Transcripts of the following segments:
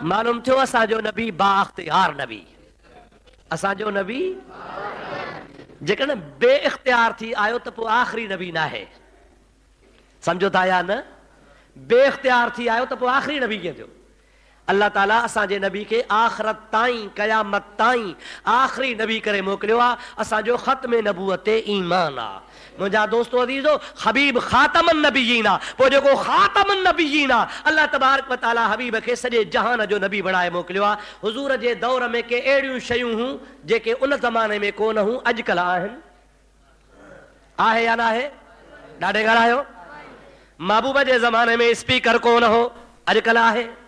मालूम थियो असांजो नबी बाख्तियार नबी, असांजो नबी जेकॾहिं बे इख्तियार थी आयो त पोइ आख़िरी नबी न आहे। सम्झो था या न? बे इख्तियार थी आयो त पोइ आख़िरी नबी कीअं थियो? अल्लाह ताला असांजे नबी खे आख़िरत ताईं, क़यामत ताईं आख़िरी नबी करे मोकिलियो आहे। असांजो ख़त्म नबूअत ते ईमान आहे। मुंहिंजा दोस्तो अज़ीज़ो, हबीब ख़ातमुन नबीयीन आहे। पोइ जेको ख़ातमुन नबीयीन आहे, अल्लाह तबारक व तआला हबीब खे सॼे जहान जो नबी बणाए मोकिलियो आहे। हुज़ूर जे दौर में के अहिड़ियूं शयूं हुयूं जेके उन ज़माने में कोन हुयूं, अॼुकल्ह आहिनि। आहे या न आहे? ॾाढे ॻाल्हायो। महबूब जे ज़माने में स्पीकर कोन हो, अॼुकल्ह आहे।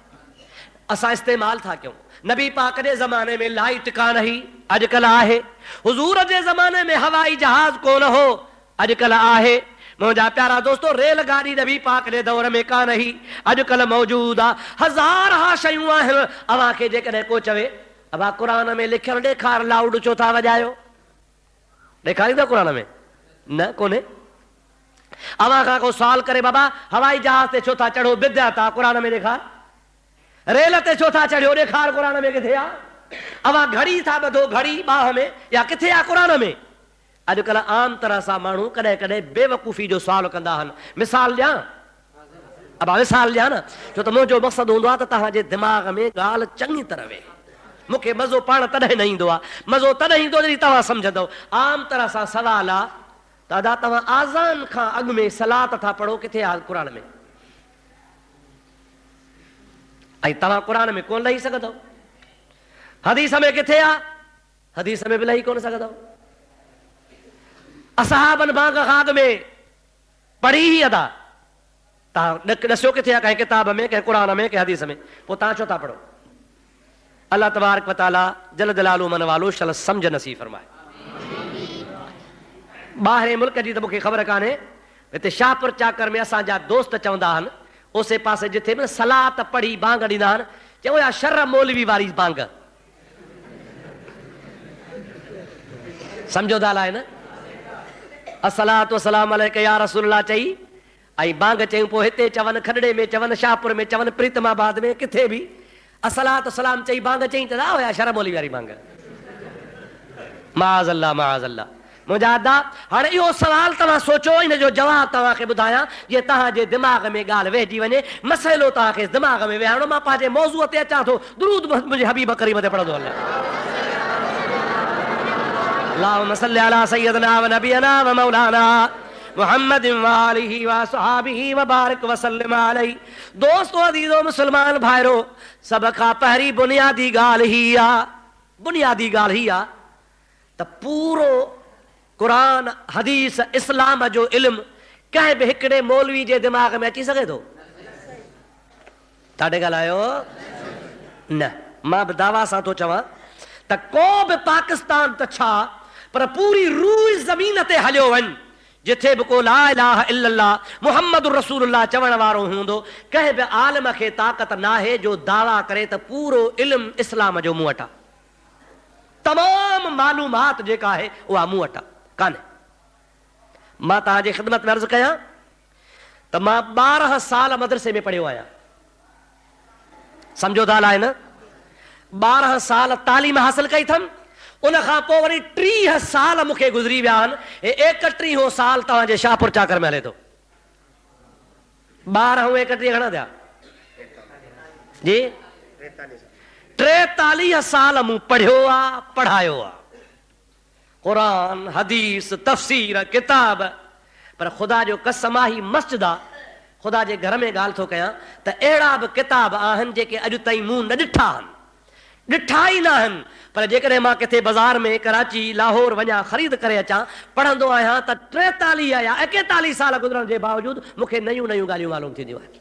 असां इस्तेमाल था कयूं। नबी पाक जे ज़माने में लाइट कान हुई, अॼुकल्ह आहे। हुज़ूर जे ज़माने में हवाई जहाज़ कोन हो, अॼुकल्ह आहे। मुंहिंजा प्यारा दोस्तो, रेलगाॾी नबी पाक जे दौर में कान हुई, अॼुकल्ह मौजूद आहे। हज़ार हा शयूं आहिनि। अव्हां खे जेकॾहिं को चवे अव्हां क़ुरान में लिखियलु ॾेखार, लाउड छो था वॼायो? ॾेखारींदा क़ुरान में? न, कोन्हे। अव्हां खां को सवाल करे बाबा हवाई जहाज़ ते छो था चढ़ो, बिद्या था, क़ुरान में ॾेखार। रेल ते छो था चढ़ियो, ॾेखार क़ुरान में किथे आहे। अव्हां घड़ी था ॿधो, घड़ी ॿाह में, या किथे आहे क़ुरान में? अॼुकल्ह आम तरह सां माण्हू कॾहिं कॾहिं बेवकूफ़ी जो सुवाल कंदा आहिनि। मिसाल ॾियां? अबा मिसाल ॾियां न, छो त मुंहिंजो मक़सदु हूंदो आहे त तव्हांजे दिमाग़ में ॻाल्हि चङी तरह वेहे। मूंखे मज़ो पाण तॾहिं न ईंदो आहे, मज़ो तॾहिं ईंदो जॾहिं तव्हां सम्झंदव। आम तरह सां सवाल आहे, दादा तव्हां आज़ान खां अॻु में सलात था पढ़ो, किथे आहे क़ुरान में? ऐं तव्हां क़ुरान में कोन लही सघंदव। हदीस में किथे आहे? हदीस में बि लही कोन सघंदव। असहाबन बाग़ खां अॻु में पढ़ी ई अदा, तव्हां ॾिसो किथे आहे, कंहिं किताब में, कंहिं क़ुरान में, कंहिं हदीस में। पोइ तव्हां छो था पढ़ो? अल्लाह तबारक व तआला जल जलालु मन वालो शल सम्झ नसीब फरमाए। ॿाहिरि मुल्क जी त मूंखे ख़बर कान्हे, हिते शाहपुर चाकर में असांजा दोस्त चवंदा आहिनि, ओसे पासे जिथे बि सलात पढ़ी बांग ॾींदा आहिनि, चयो या शर मौलवी वारी बांग। सम्झो था अलाए न? अस्सलातु वस्सलाम अलैका या रसूलल्लाह चई ऐं बांग चयूं। पोइ हिते चवनि, खॾड़े में चवनि, शाहपुर में चवनि, प्रीतमाबाद में, किथे बि अस्सलातु वस्सलाम चई बांग चई त ना हुया शर मौलवी वारी बांग। माज़अल्लाह माज़अल्लाह। मुंहिंजा अदा, हाणे इहो सवाल तव्हां सोचो, इन जो जवाबु तव्हांखे ॿुधायां जीअं तव्हांजे दिमाग़ में ॻाल्हि वेहिजी वञे। मसइलो तव्हांखे दिमाग़ में विहारणो। मां पंहिंजे मौज़ूअ ते अचां थो। दुरूद मुंहिंजे हबीब करीम ते पढ़ंदो हलां। अल्लाहुम्म सल्लि अला सय्यदना व नबियना व मौलाना मुहम्मद व आलिहि व सहाबिहि व बारिक व सल्लिम अलैहि। दोस्तो अज़ीज़ो, मुस्लमान भाइरो, सभ खां पहिरीं बुनियादी ॻाल्हि ही आहे, बुनियादी ॻाल्हि ही आहे त पूरो क़ुरान, हदीस, इस्लाम जो इल्मु कंहिं बि हिकिड़े मौलवी जे दिमाग़ में अची सघे थो? ॾाढे ॻाल्हायो न। मां बि दावा सां थो चवां त को बि पाकिस्तान त छा, पर पूरी रूह ज़मीन ते हलियो वञ, जिथे बि को ला इलाहा इल्लल्लाह मुहम्मद रसूलुल्लाह चवण वारो हूंदो, कंहिं बि आलिम खे ताक़त नाहे जो दावा करे त पूरो इल्मु इस्लाम जो मूं वटि आहे। तमामु मालूमात जेका आहे उहा मूं वटि आहे, कान्हे। मां तव्हांजे ख़िदमत में अर्ज़ु कयां त मां 12 साल मदरसे में पढ़ियो आहियां। सम्झो था अलाए न? 12 साल तालीम हासिल कई अथमि। उन खां पोइ वरी 30 साल मूंखे गुज़री विया आहिनि। हे 31 साल तव्हांजे शाहपुर चाकर में हले थो। 12 ऐं 31 घणा थिया जी? 43 साल मूं पढ़ियो आहे, पढ़ायो आहे। क़ुरान, हदीस, तफ़सीर, किताब। पर ख़ुदा जो कसम आहे, मस्जिद आहे, ख़ुदा जे घर में ॻाल्हि थो कयां त अहिड़ा बि किताब आहिनि जेके अॼु ताईं मूं न ॾिठा आहिनि, ॾिठा ई न आहिनि। पर जेकॾहिं मां किथे बाज़ार में, कराची, लाहौर वञा, ख़रीद करे अचां, पढ़ंदो आहियां त 43 या 41 साल गुज़रण जे बावजूदि मूंखे नयूं नयूं ॻाल्हियूं मालूम थींदियूं आहिनि।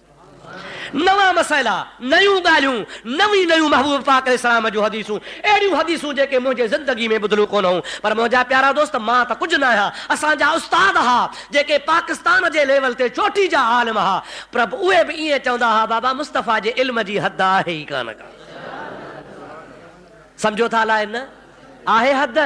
नवां मसइला, नयूं ॻाल्हियूं, नयूं महबूब पाक इस्लाम जूं हदीसूं, अहिड़ियूं हदीसूं जेके मुंहिंजे ज़िंदगी में ॿुधलू कोन हुयूं। पर मुंहिंजा प्यारा दोस्त, मां त कुझु न आहियां। असांजा उस्ताद हुआ जेके पाकिस्तान जे लेवल ते चोटी जा आलिम हुआ, पर उहे बि ईअं चवंदा हुआ, बाबा मुस्तफ़ा जे इल्म जी हद आहे ई कान का। सम्झो था अलाए न? आहे हद?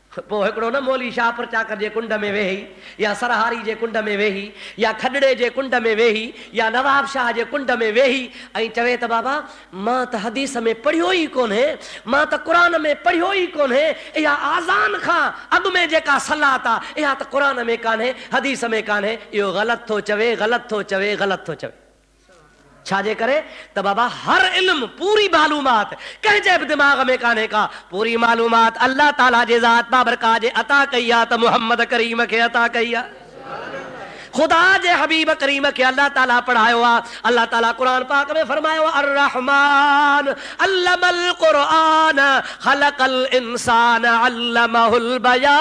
पोइ हिकिड़ो न मौली शाह प्रचाकर जे कुंड में वेही, या सरहारी जे कुंड में वेही, या खडड़े जे कुंड में वेही, या नवाब शाह जे कुंड में वेही ऐं चवे त बाबा मां त हदीस में पढ़ियो ई कोन्हे, मां त क़ुरान में पढ़ियो ई कोन्हे, इहा आज़ान खां अॻु में जेका सलात आहे इहा त क़ुरान में कान्हे, हदीस में कान्हे। इहो ग़लति थो चवे, ग़लति थो चवे, ग़लति थो चवे। छाजे करे त बाबा हर इल्म पूरी मालूमात कंहिंजे बि दिमाग़ में कान्हे का, पूरी मालूमात अल्लाह ताला जे ज़ात बाबरकात जे अता कई आहे त मुहम्मद करीम खे अता कई आहे। खुदा जे हबीब करीम के अल्लाह ताला पढ़ायो आ। अल्लाह ताला कुरान पाक में फरमायो अर रहमान अल्लमल कुरान खलकल इंसान अल्लमहुल बयान।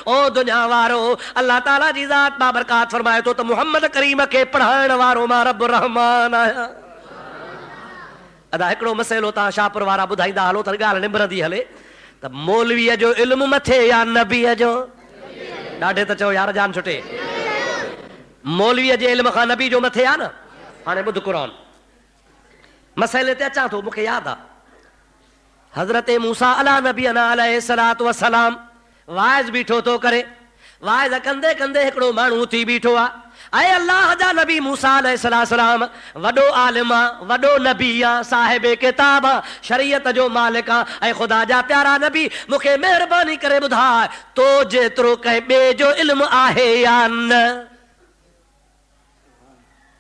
ओ दुनिया वारो अल्लाह ताला जी ज़ात बाबरकात फरमाए तो मुहम्मद करीम के पढ़ाइण वारो मां रब रहमान आया। अदा हिकिड़ो मसइलो तव्हां शाहपुर वारा ॿुधाईंदा हलो त ॻाल्हि निबरंदी हले त मौलवीअ जो इल्मु मथे या नबीअ जो? ॾाढे त चओ यार जान छुटे। मौलवीअ जे इल्म खां नबी जो मथे आहे न। हाणे ॿुध क़ुरान मसइले ते अचां थो। मूंखे यादि आहे हज़रत मूसा अला नबीना अलैहिस्सलातु वस्सलाम वाइज़ बीठो थो करे, वाइज़ कंदे कंदे हिकिड़ो माण्हू उथी बीठो आहे। ऐं अल्लाह जा नबी मूसा अलैहिस्सलाम वॾो आलिम आहे, वॾो नबी आहे, साहिब किताब आहे, शरीयत जो मालिक आहे ऐं ख़ुदा जा प्यारा नबी मूंखे महिरबानी करे ॿुधाए तो जेतिरो कंहिं ॿिए जो इल्मु आहे या न?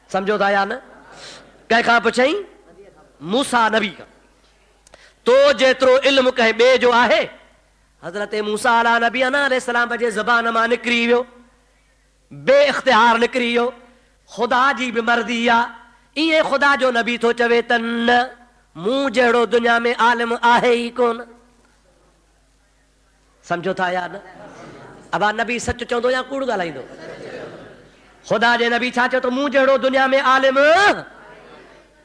सम्झो था या न? कंहिंखां पुछई मूसा नबी खां तो जेतिरो इल्मु कंहिं ॿिए जो आहे? हज़रत मूसा अला नबी अलैहिस्सलाम जे ज़बान मां निकिरी वियो, बे इख्तियार निकिरी वियो, ख़ुदा जी बि मर्ज़ी आहे। ईअं ख़ुदा जो नबी थो चवे त न मूं जहिड़ो दुनिया में आलिम आहे ई कोन। सम्झो था या न? अबा नबी सच चवंदो या कूड़ ॻाल्हाईंदो? ख़ुदा जे नबी छा चयो त मूं जहिड़ो दुनिया में आलिम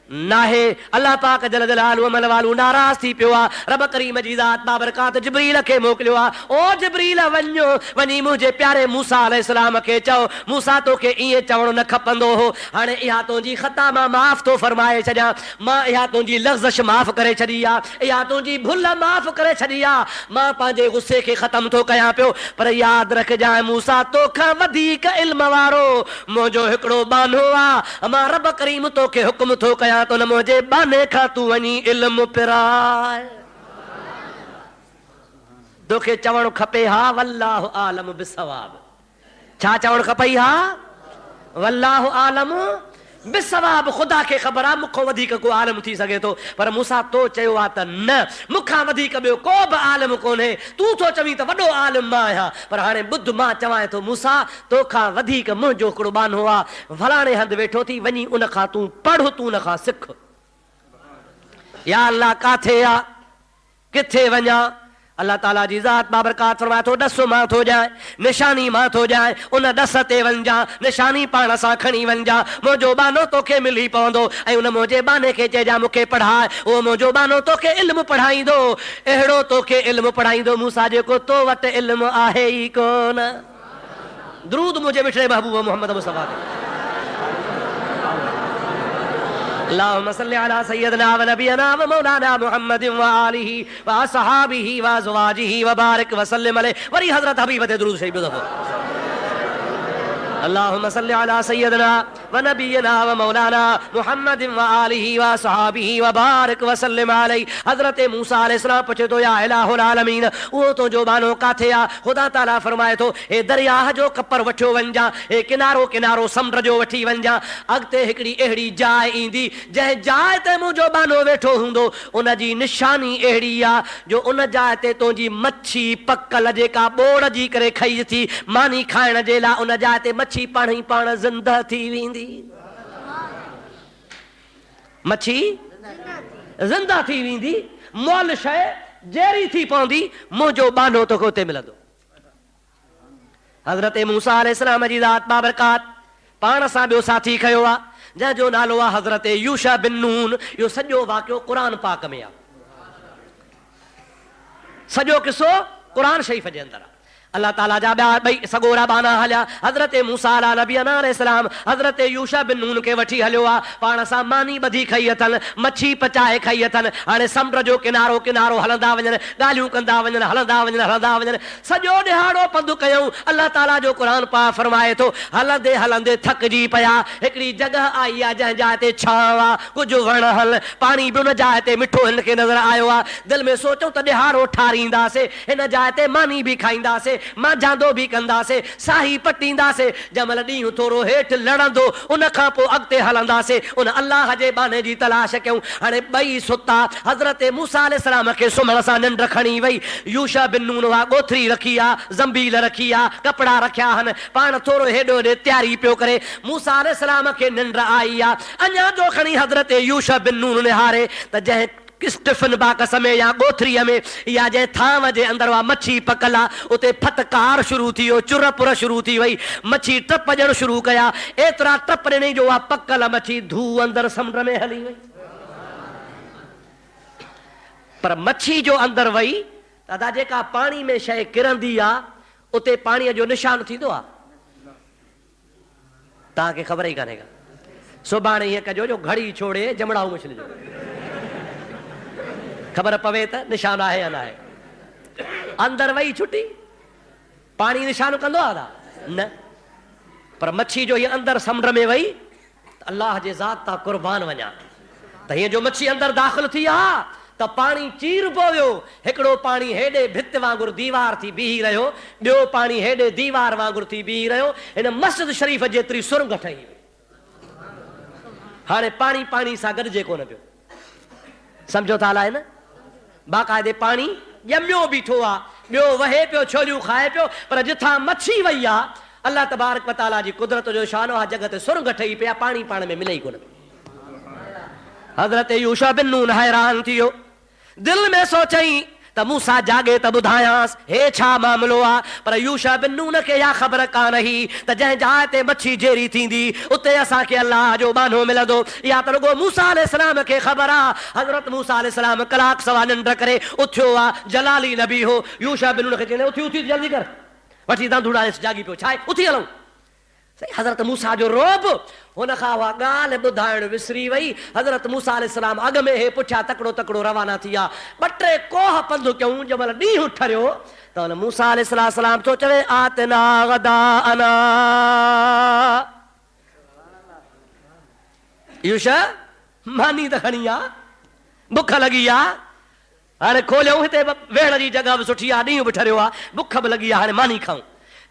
नाहे। अल्लाह पाक जल जलालहु अमल वालू नाराज़ थी पियो आहे। रब करीम जी ज़ात बाबरकात जिब्रील खे मोकिलियो आहे। ओ जिब्रील वञो वञी मुंहिंजे प्यारे मूसा अलैहिस्सलाम खे चओ मूसा तोखे ईअं चवणो न खपंदो हो, हाणे इहा तुंहिंजी ख़ता मां माफ़ थो फरमाए छॾियां, मां इहा तुंहिंजी लफ़्ज़श माफ़ करे छॾी आहे, इहा तुंहिंजी भुल माफ़ करे छॾी आहे, मां पंहिंजे गुस्से खे ख़तम थो कयां पियो। पर यादि रखजांइ मूसा तोखां वधीक इल्म वारो मुंहिंजो हिकिड़ो बानो आहे। मां रब करीम तोखे हुकुम थो कयां तो न मुझे बाने खा तू वनी इल्म पिराए। तोखे चवण खपे हा वल्लाहु आलम बिसवाब। छा चवण खपई? हा वल्लाहु आलम बिसवाब। ख़ुदा खे ख़बर आहे मूंखां वधीक को आलिम थी सघे थो, पर मूंसा तो चयो आहे त न मूंखां वधीक ॿियो को बि आलिम कोन्हे। तूं थो चवीं त वॾो आलिम मां आहियां, पर हाणे ॿुध मां चवां थो मूसा तोखां वधीक मुंहिंजो हिकिड़ो बानो आहे, फलाणे हंधि वेठो थी वञी उन खां तूं पढ़, तूं उन खां सिख। या अल्लाह काथे आहे, किथे वञा? अल्लाह ताला जी ज़ात बाबरकात फरमाए थो ॾस मां थो ॼाए, निशानी मां थो ॼाए, उन ॾस ते वञा, निशानी पाण सां खणी वञा, मुंहिंजो बानो तोखे मिली पवंदो ऐं उन मुंहिंजे बाने खे चइजां मूंखे पढ़ाए, उहो मुंहिंजो बानो तोखे इल्मु पढ़ाईंदो, अहिड़ो तोखे इल्मु पढ़ाईंदो मूसा जेको तो वटि इल्मु आहे ई कोन। दुरूद मुंहिंजे मिठड़े महबूब मोहम्मद मुस्तफा ते। अल्लाहुम्मा सल्लि अला सय्यदना व नबियना व मौलाना मुहम्मद व आलिहि व असहाबिहि व अज़वाजिहि व बारिक व सल्लिम अलैहि। वरी हज़रत हबीब ते दुरूद शरीफ दफ़ो। अल्लाहुम्मा सल्लि अला सय्यदना व नबियना व मौलाना मुहम्मद व आलिहि व असहाबिहि व बारिक व सल्लिम अलैहि। हज़रत मूसा अलैहिस्सलाम पुछे तो या इलाहुल आलमीन उहो तुंहिंजो बानो काथे आहे? ख़ुदा ताला फरमाए थो हे दरियाह जो कपर वठियो वञजां, हे किनारो किनारो समुंड जो वठी वञजां, अॻिते हिकिड़ी अहिड़ी जाइ ईंदी जंहिं जाइ ते मुंहिंजो बानो वेठो हूंदो, उन जी निशानी अहिड़ी आहे जो उन जाइ ते तुंहिंजी मच्छी पकल जेका ॿोड़ जी करे खई थी मानी खाइण जे लाइ, उन जाइ ते मच्छी पाण ई पाण ज़िंदा थी वेंदी। मच्छी ज़िंदा थी वेंदी, मोल शइ जहिड़ी थी पवंदी, मुंहिंजो बानो तोखे उते मिलंदो। हज़रत मूसा अलैहिस्सलाम जी ज़ात बाबरकात पाण सां ॿियो साथी खयो आहे जंहिंजो नालो आहे हज़रत यूशा बिन नून। इहो सॼो वाक़ियो क़ुरान पाक में आहे, सॼो किसो क़ुरान शरीफ़ जे अंदरि आहे। अल्लाह ताला जा ॿिया ॿई सगोरा बाना हलिया। हज़रत मूसा अलैहिस्सलाम हज़रत यूशा बिन नून खे वठी हलियो आहे। पाण सां मानी ॿधी खई अथनि, मच्छी पचाए खई अथनि। हाणे समुंड जो किनारो किनारो हलंदा वञनि, ॻाल्हियूं कंदा वञनि, हलंदा वञनि, हलंदा वञनि। सॼो ॾिहाड़ो पंधु कयूं। अल्लाह ताला जो क़ुर पाक फरमाए थो, हलंदे हलंदे थकिजी पिया। हिकिड़ी जॻह आई आहे जंहिं जाइ ते छांव आहे, कुझु वण हल, पाणी बि उन जाइ ते मिठो हिन खे नज़र आयो आहे। दिलि में सोचूं त ॾिहाड़ो ठारींदासीं, हिन जाइ ते मानी बि खाईंदासीं, मां जांदो बि कंदासीं, साही पटींदासीं। जंहिं महिल ॾींहुं थोरो हेठि लड़ंदो उन खां पोइ अॻिते हलंदासीं, उन अलाह जे बाने जी तलाश कयूं। हाणे ॿई सुता। हज़रत मूसा अलैहिस्सलाम खे सुम्हण सां निंड खणी वई। यूशा बिन नून वा ॻोथरी रखी आहे, ज़ंबील रखी आहे, कपिड़ा रखिया आहिनि, पाण थोरो हेॾो होॾे तयारी पियो करे। मूसा अलैहिस्सलाम खे निंड आई आहे। अञा जो खणी हज़रत यूशा बिन नून निहारे त जंहिं स्टिफन बाकस में या ॻोथरीअ में या जंहिं थांव जे अंदरि उहा मच्छी पकल आहे, उते फतकार शुरू थी वियो, चुर पुर शुरू थी वई। मच्छी टप ॾियणु शुरू कया। एतिरा टप ॾिनई जो उहा पकल मच्छी धू अंदरि समुंड में हली वई। पर मच्छी जो अंदरि वई दादा, जेका पाणी में शइ किरंदी आहे उते पाणीअ जो निशान थींदो आहे? तव्हांखे ख़बर ई कान्हे का। सुभाणे ईअं कजो जो घड़ी छोड़े जमड़ाऊ मछली जो ख़बर पवे त निशान आहे या न आहे। अंदरि वई छुटी, पाणी निशान कंदो आहे न? पर मच्छी जो हीअ अंदरि समुंड में वई त अलाह जे ज़ात तां क़ुर्बान वञा त हीअं जो मच्छी अंदरि दाख़िल थी आहे त पाणी चीर पियो वियो। हिकिड़ो पाणी हेॾे भित वांगुरु दीवार थी बीही रहियो, ॿियो पाणी हेॾे दीवार वांगुरु थी बीही रहियो। हिन मस्जिद शरीफ़ जेतिरी सुरंग ठही वई। हाणे पाणी पाणी सां गॾिजे कोन पियो। सम्झो था हलाए न? बाक़ाइदे पाणी ॼमियो बीठो आहे, ॿियो वहे पियो, छोलियूं खाए पियो। पर जिथां मच्छी वई आहे, अल्लाह तबारक व तआला जी कुदरत जो शानो आहे, जॻह ते सुरंग ठही पिया, पाणी पाण में मिले ई कोन पियो। हज़रत यूशा बिन नून हैरान थी वियो। दिलि में सोचई त मूसा जागे त ॿुधायांसि हे छा मामिलो आहे। पर यूशा बिन नून खे इहा ख़बर कान हुई त जंहिं जाइ ते मच्छी जेरी थींदी उते असांखे अलाह जो बानो मिलंदो। इहा त रुॻो मूसा अलैहिस्सलाम खे ख़बर आहे। हज़रत मूसा अलैहिस्सलाम कलाक सवा निंड करे उथियो आहे। जलाली नबी हो। यूशा बिन नून खे चवंदे उथी उथी जल्दी कर, वठी धंधुड़ा जागी पियो, छा आहे, उथी हलूं। हज़रत मूसा जो रोब, हुन खां उहा ॻाल्हि ॿुधाइण विसरी वई। हज़रत मूसा अलैहिस्सलाम अॻ में हे पुठियां तकिड़ो तकिड़ो रवाना थी विया। ॿ टे कोह पंधु कयूं। जंहिं महिल ॾींहुं ठरियो त हुन मूसा अलैहिस्सलाम थो चवे आतना गदाअना। यूशा मानी त खणी आहे, बुख लॻी आहे, हाणे खोलियूं, हिते वेहण जी जॻह बि सुठी आहे, ॾींहुं बि ठरियो आहे, बुख बि लॻी आहे, हाणे मानी खाऊं।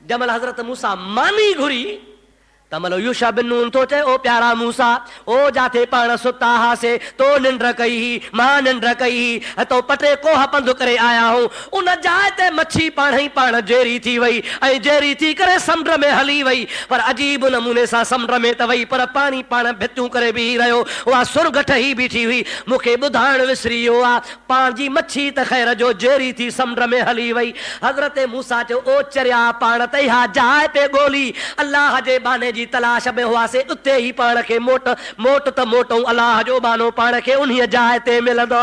जंहिं महिल हज़रत मूसा मानी घुरी त महिल यूशा बिन नून थो चए ओ प्यारा मूसा, ओ जाथे पाण सुता हुआसीं, तो निंड कई ही, मां निंड कई ही, तो पटे कोह पंधु करे आया हूं। उन जाइ ते मच्छी पाण ई पाण जेरी थी वई ऐं जेरी थी करे समुंड में हली वई। पर अजीब नमूने सां समुंड में त वई, पर पाणी पाण भितियूं करे बीही रहियो। उहा सुर्ग ठही बीठी हुई। मूंखे ॿुधाइण विसरी वियो आहे, पंहिंजी मच्छी त ख़ैर जो जेरी थी समुंड में हली वई। हज़रत मूसा चयो ओ चरिया पाण त इहा जाइ पे ॻोल्ही, अलाह जे बाने जी तलाश में हुआसीं, उते ई पाण खे मोट त मोटूं, अलाह जो बानो पाण खे उन्हीअ जाइ ते मिलंदो।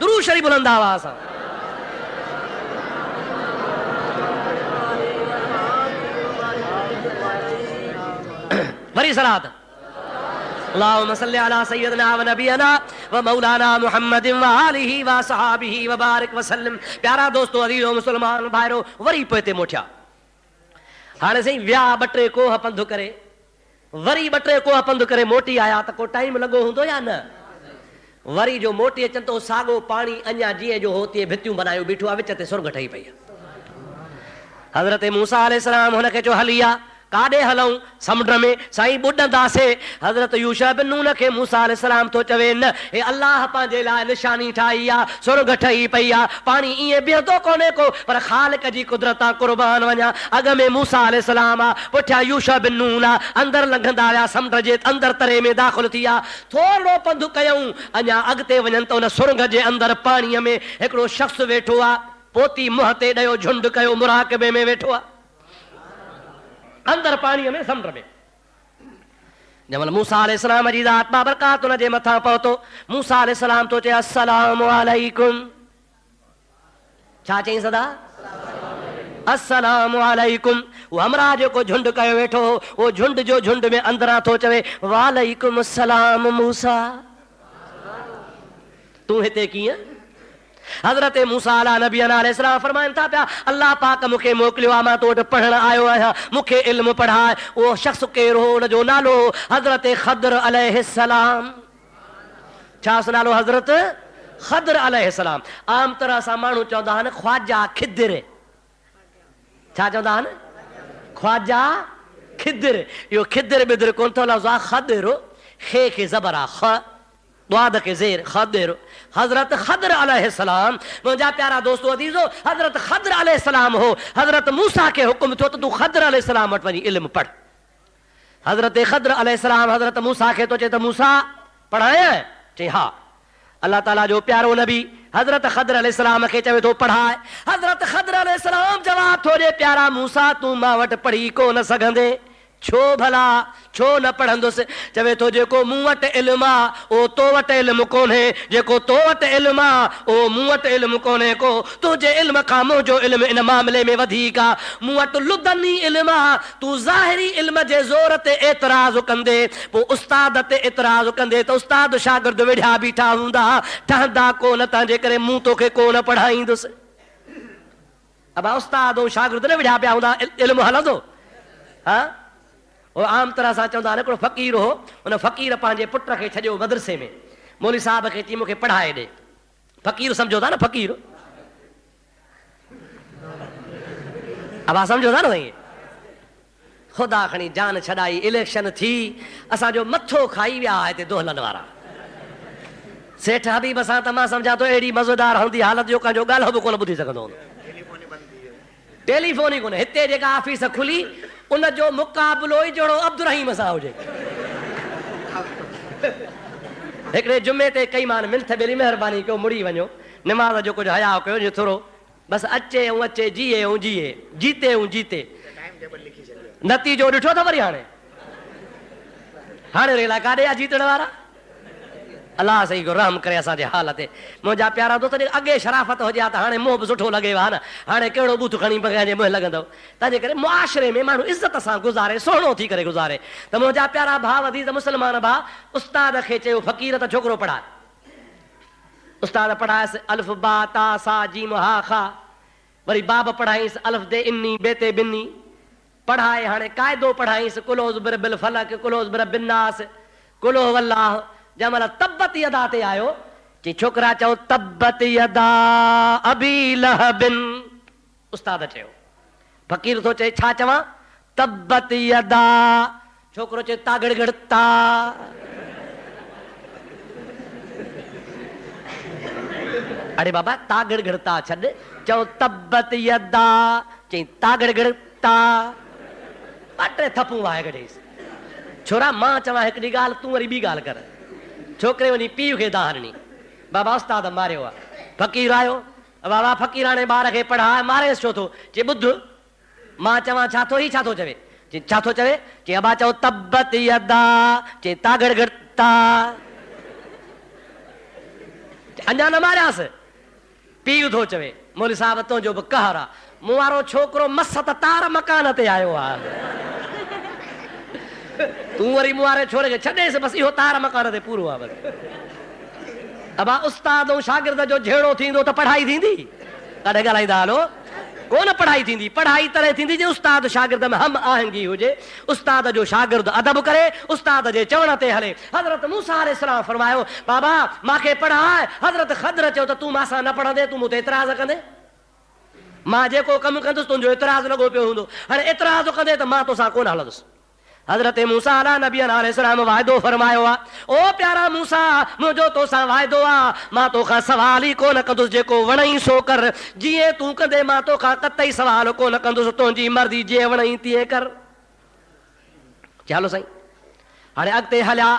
दुरूद शरीफ बुलंद आवाज़ सां। वरी सलात अल्लाहुम्मा सल्लि अला सय्यदना व नबियना व मौलाना मुहम्मदिन व आलिहि व सहाबिहि व बारिक व सल्लम। प्यारा दोस्तो, अज़ीज़ो मुस्लमान भाइरो, वरी पोइ हिते मोटिया। हाणे साईं विया ॿ टे कोह पंधु करे, वरी ॿ टे कोह पंधु करे मोटी आया त को टाइम लॻो हूंदो या न? वरी जो मोटी अचनि तो साॻो पाणी अञा जीअं जो हो तीअं भितियूं बनायूं बीठो आहे, विच ते सुर्ग ठही पई आहे। हज़रत मूसा अलैहिस्सलाम हुनखे चयो हली आ, काॾे हलूं? समुंड में। साईं ॿुॾंदासीं। हज़रत यूशा बिन नून खे मूसा अलैहिस्सलाम थो चवे न, हे अलाह पंहिंजे लाइ निशानी ठाही आहे, सुर्ग ठही पई आहे, पाणी ईअं बीहंदो कोन्हे को, पर ख़ालिक जी कुदरत आहे, क़ुर्बान वञा। अॻ में मूसा अलैहिस्सलाम आहे, पुठियां यूशा बिन नून आहे, अंदरि लंघंदा विया, समुंड जे अंदरि तरे में दाख़िल थी विया। थोरो पंधु कयूं, अञा अॻिते वञनि त उन सुर्ग जे अंदरि पाणीअ में हिकिड़ो शख़्स वेठो आहे, पोती मुंहं ते ॾयो झुंड कयो, मुराक़बे में वेठो आहे, अंदर पाणीअ में, समुंड में। जंहिं महिल मूसा अलैहिस्सलाम जी ज़ात बाबरकात उन जे मथां पहुतो, मूसा अलैहिस्सलाम तो चए अस्सलामु अलैकुम। छा चई सदा? अस्सलामु अलैकुम। वो हमरा जेको झुंड कयो वेठो, वो झुंड जो झुंड में अंदरां थो चवे वालेकुम अस्सलाम मूसा। तू हिते कीअं? हज़रत मूसा अलैहिस्सलाम फरमाइनि था पिया अल्लाह पाक मूंखे मोकिलियो आहे, मां तो वटि पढ़णु आयो आहियां, मूंखे इल्मु पढ़ाए। उहो शख़्स केरु हो? हुन जो नालो हज़रत ख़द्र अलैहिस्सलाम। छा नालो? हज़रत ख़द्र अलैहिस्सलाम। आम तरह सां माण्हू चवंदा आहिनि ख्वाजा खिदिर। छा चवंदा आहिनि? ख्वाजा खिदिर। इहो खिदिर बिदिर कोन थो लफ़्ज़ आहे, ख़द्र खे ज़बर आहे, ख द्वाद के ज़ेर ख़द्र। हज़रत ख़द्र अलैहिस्सलाम। मुंहिंजा प्यारा दोस्तो अज़ीज़ो, हज़रत ख़द्र अलैहिस्सलाम हो। हज़रत मूसा खे हुकुम थियो त तूं ख़द्र अलैहिस्सलाम वटि वञी इल्मु पढ़। हज़रत ख़द्र अलैहिस्सलाम हज़रत मूसा खे थो चए त मूसा पढ़ायां? चई हा। अल्लाह ताला जो प्यारो नबी हज़रत ख़द्र अलैहिस्सलाम खे चवे थो पढ़ाए। हज़रत ख़द्र अलैहिस्सलाम जवाब थो ॾे प्यारा मूसा तूं मां वटि पढ़ी कोन सघंदे। छो भला? छो न पढ़ंदुसि? चवे थो जेको मूं वटि इल्मु आहे उहो तो वटि इल्मु कोन्हे, जेको तो वटि इल्मु आहे उहो मूं वटि इल्मु कोन्हे को। तुंहिंजे इल्म खां मुंहिंजो इल्मु इन मामले में वधीक आहे। मूं वटि लुदनी इल्मु आहे, तूं ज़ाहिरी इल्म जे ज़ोर ते एतिराज़ कंदे, पोइ उस्ताद ते एतिराज़ कंदे त उस्ताद शागिर्द वेठा बीठा हूंदा, ठहंदा कोन, तंहिंजे करे मूं तोखे कोन पढ़ाईंदुसि। अब उस्ताद ऐं शागिर्द न वेठा पिया हूंदा, इल्मु हलंदो? हा, वो आम तरह सां चवंदा आहिनि हिकिड़ो फ़क़ीर हो, उन फ़क़ीर पंहिंजे पुट खे छॾियो मदरसे में, मौली साहब खे चई मूंखे पढ़ाए ॾे। फ़क़ीर सम्झो था न, फ़क़ीर अब सम्झो था न साईं? ख़ुदा खणी जान छॾाई, इलेक्शन थी, असांजो मथो खाई विया हिते दोहलनि वारा। सेठ हबीब सां त मां सम्झां थो अहिड़ी मज़ेदार हूंदी हालत जो कंहिंजो ॻाल्हि बि कोन ॿुधी सघंदो हूंदो। टेलीफोन ई कोन्हे हिते, जेका ऑफिस खुली उनजो मुक़ाबिलो ई जहिड़ो अब्दुल रहीम सां हुजे। हिकिड़े जुमे ते कई मान मिंथ बेली महिरबानी कयो मुड़ी वञो, निमाज़ जो कुझु हया कयो जो थोरो बसि अचे ऐं अचे, जिए ऐं जिए, जीते ऐं जीते। नतीजो ॾिठो अथव वरी हाणे? हाणे रेला काॾे आहे जीतण वारा? अलाह सही को रहम करे असांजे हाल ते। मुंहिंजा प्यारा दोस्त, अॻे शराफ़त हुजे हा त हाणे मोह बि सुठो लॻे हा न। हाणे कहिड़ो बूथ खणी पंहिंजे मुंहुं लॻंदव। तंहिंजे करे मुआशिरे में माण्हू इज़त सां गुज़ारे, सुहिणो थी करे गुज़ारे। त मुंहिंजा प्यारा भाउ अज़ीज़ मुस्लमान भाउ, उस्ताद खे चयो फ़क़ीर त छोकिरो पढ़ाए। उस्ताद पढ़ायसि अलिफ बा ता सा जीम हा खा, वरी बाब पढ़ाईंसि अलिफ दे इन्नी बे ते बिन्नी, पढ़ाए हाणे क़ाइदो पढ़ाईंसि कुलोज़ बिरबिल फलक, कुलोज़ बिरबिन नास, कुलो वल्लाह। जंहिं महिल तब्बत यदा ते आयो, चई छोकिरा चओ तब्बत यदा अबी लहबिन। उस्ताद चयो, फ़क़ीर थो चए छा चवां? तब्बत यदा। छोकिरो चए तागड़ ता। अरे बाबा तागड़ ता छॾ, चओ तब्बत यदा। चई तागड़ ता। ॿ टे थपूं वाहे कढेसि। छोरा मां चवां हिकिड़ी ॻाल्हि, तूं वरी ॿी ॻाल्हि कर। छोकिरे वञी पीउ खे दाहरणी, बाबा उस्ताद मारियो आहे। फ़क़ीर आयो, बाबा फ़क़ीर हाणे ॿार खे पढ़ाए, मारेसि छो थो? चई ॿुध मां चवां छा थो, ही छा थो चवे? चई छा थो चवे? चई अबा चओ तब्बत यदा। चई तागड़ ता। अञा न मारियासि, पीउ थो चवे मौली साहब तुंहिंजो बि कहर आहे, मूं वारो छोकिरो मस त तार मकान ते आयो आहे, तूं वरी मूं वारे छोरे खे छॾेसि, बसि इहो तार मकान ते पूरो आहे बसि। अबा उस्ताद ऐं शागिर्द जो जहिड़ो थींदो त पढ़ाई थींदी? कॾहिं ॻाल्हाईंदा हलो, कोन पढ़ाई थींदी। पढ़ाई तॾहिं थींदी जे उस्ताद शागिर्द में हम आहंगी हुजे, उस्ताद जो शागिर्द अदब करे, उस्ताद जे चवण ते हले। हज़रत मूसा अलैहिस्सलाम फरमायो बाबा मूंखे पढ़ाए। हज़रत ख़द्र चयो त तूं मां सां न पढ़ंदे, तूं मूं ते एतिराज़ कंदे? मां जेको कमु कंदुसि तुंहिंजो एतिराज़ लॻो पियो हूंदो, हाणे एतिराज़ कंदे त मां तोसां कोन हलंदुसि। हज़रत मूसा अलैहिस्सलाम वाइदो फरमायो आहे, ओ प्यारा मूसा मुंहिंजो तोसां वाइदो आहे, मां तोखां सवाल ई कोन कंदुसि, जेको वणई सो कर, जीअं तूं कंदे मां तोखां कतई सवाल कोन कंदुसि, तुंहिंजी मर्ज़ी जीअं वणई तीअं कर। चलो साईं हाणे अॻिते हलिया।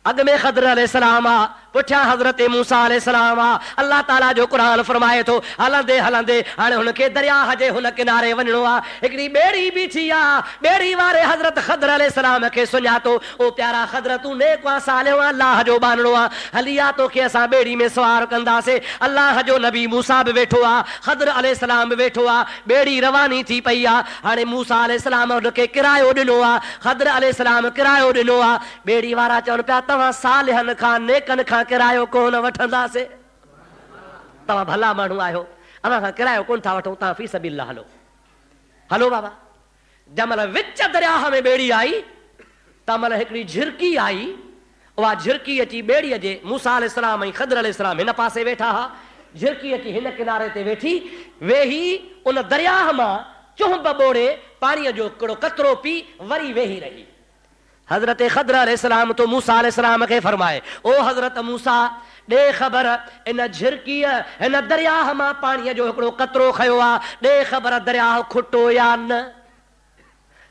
अॻ में ख़द्र अलैहिस्सलाम आहे, पुठियां हज़रत मूसा अलैहिस्सलाम आ। अल्लाह ताला जो क़ुरान फरमाए थो हलंदे हलंदे हाणे हुनखे दरिया जे हुन किनारे वञणो आ। हिकिड़ी ॿेड़ी बीठी आ, ॿेड़ी वारे हज़रत ख़दर अलैहिस्सलाम खे सुञातो, ओ प्यारा ख़दर तूं नेक आ, सालिहो आ, अल्लाह जो बानणो आ, हली आ तोखे असां ॿेड़ी में सवार कंदासीं। अल्लाह जो नबी मूसा बि वेठो आ, ख़दर अलैहिस्सलाम बि वेठो आ, ॿेड़ी रवानी थी पई आ। हाणे मूसा अलैहिस्सलाम हुनखे किरायो ॾिनो आ, ख़दर अलैहिस्सलाम किरायो ॾिनो आ। ॿेड़ी वारा चवनि पिया तव्हां सालिहनि खां नेकनि खां किरायो कोन वठंदासीं, तव्हां भला माण्हू आहियो, अव्हां खां किरायो कोन था वठूं, तव्हां फी सबिलिल्लाह हलो। हलो बाबा। जंहिंमहिल विच दरिया में ॿेड़ी आई तंहिंमहिल हिकिड़ी झिरकी आई, उहा झिरकी अची ॿेड़ीअ जे मूसा अलैहिस्सलाम ऐं ख़दर अलैहिस्सलाम हिन पासे वेठा हुआ, झिरकी अची हिन किनारे ते वेठी, वेही उन दरिया मां चुंब ॿोड़े पाणीअ जो हिकिड़ो कतरो पी वरी वेही रही। हज़रत ख़दर अलैहिस्सलाम तो मूसा अलैहिस्सलाम खे फरमाए, ओ हज़रत मूसा ॾे ख़बर इन झिरकीअ हिन दरिया मां पाणीअ जो हिकिड़ो कतरो खयो आहे, ॾे ख़बर दरिया खुटो या न।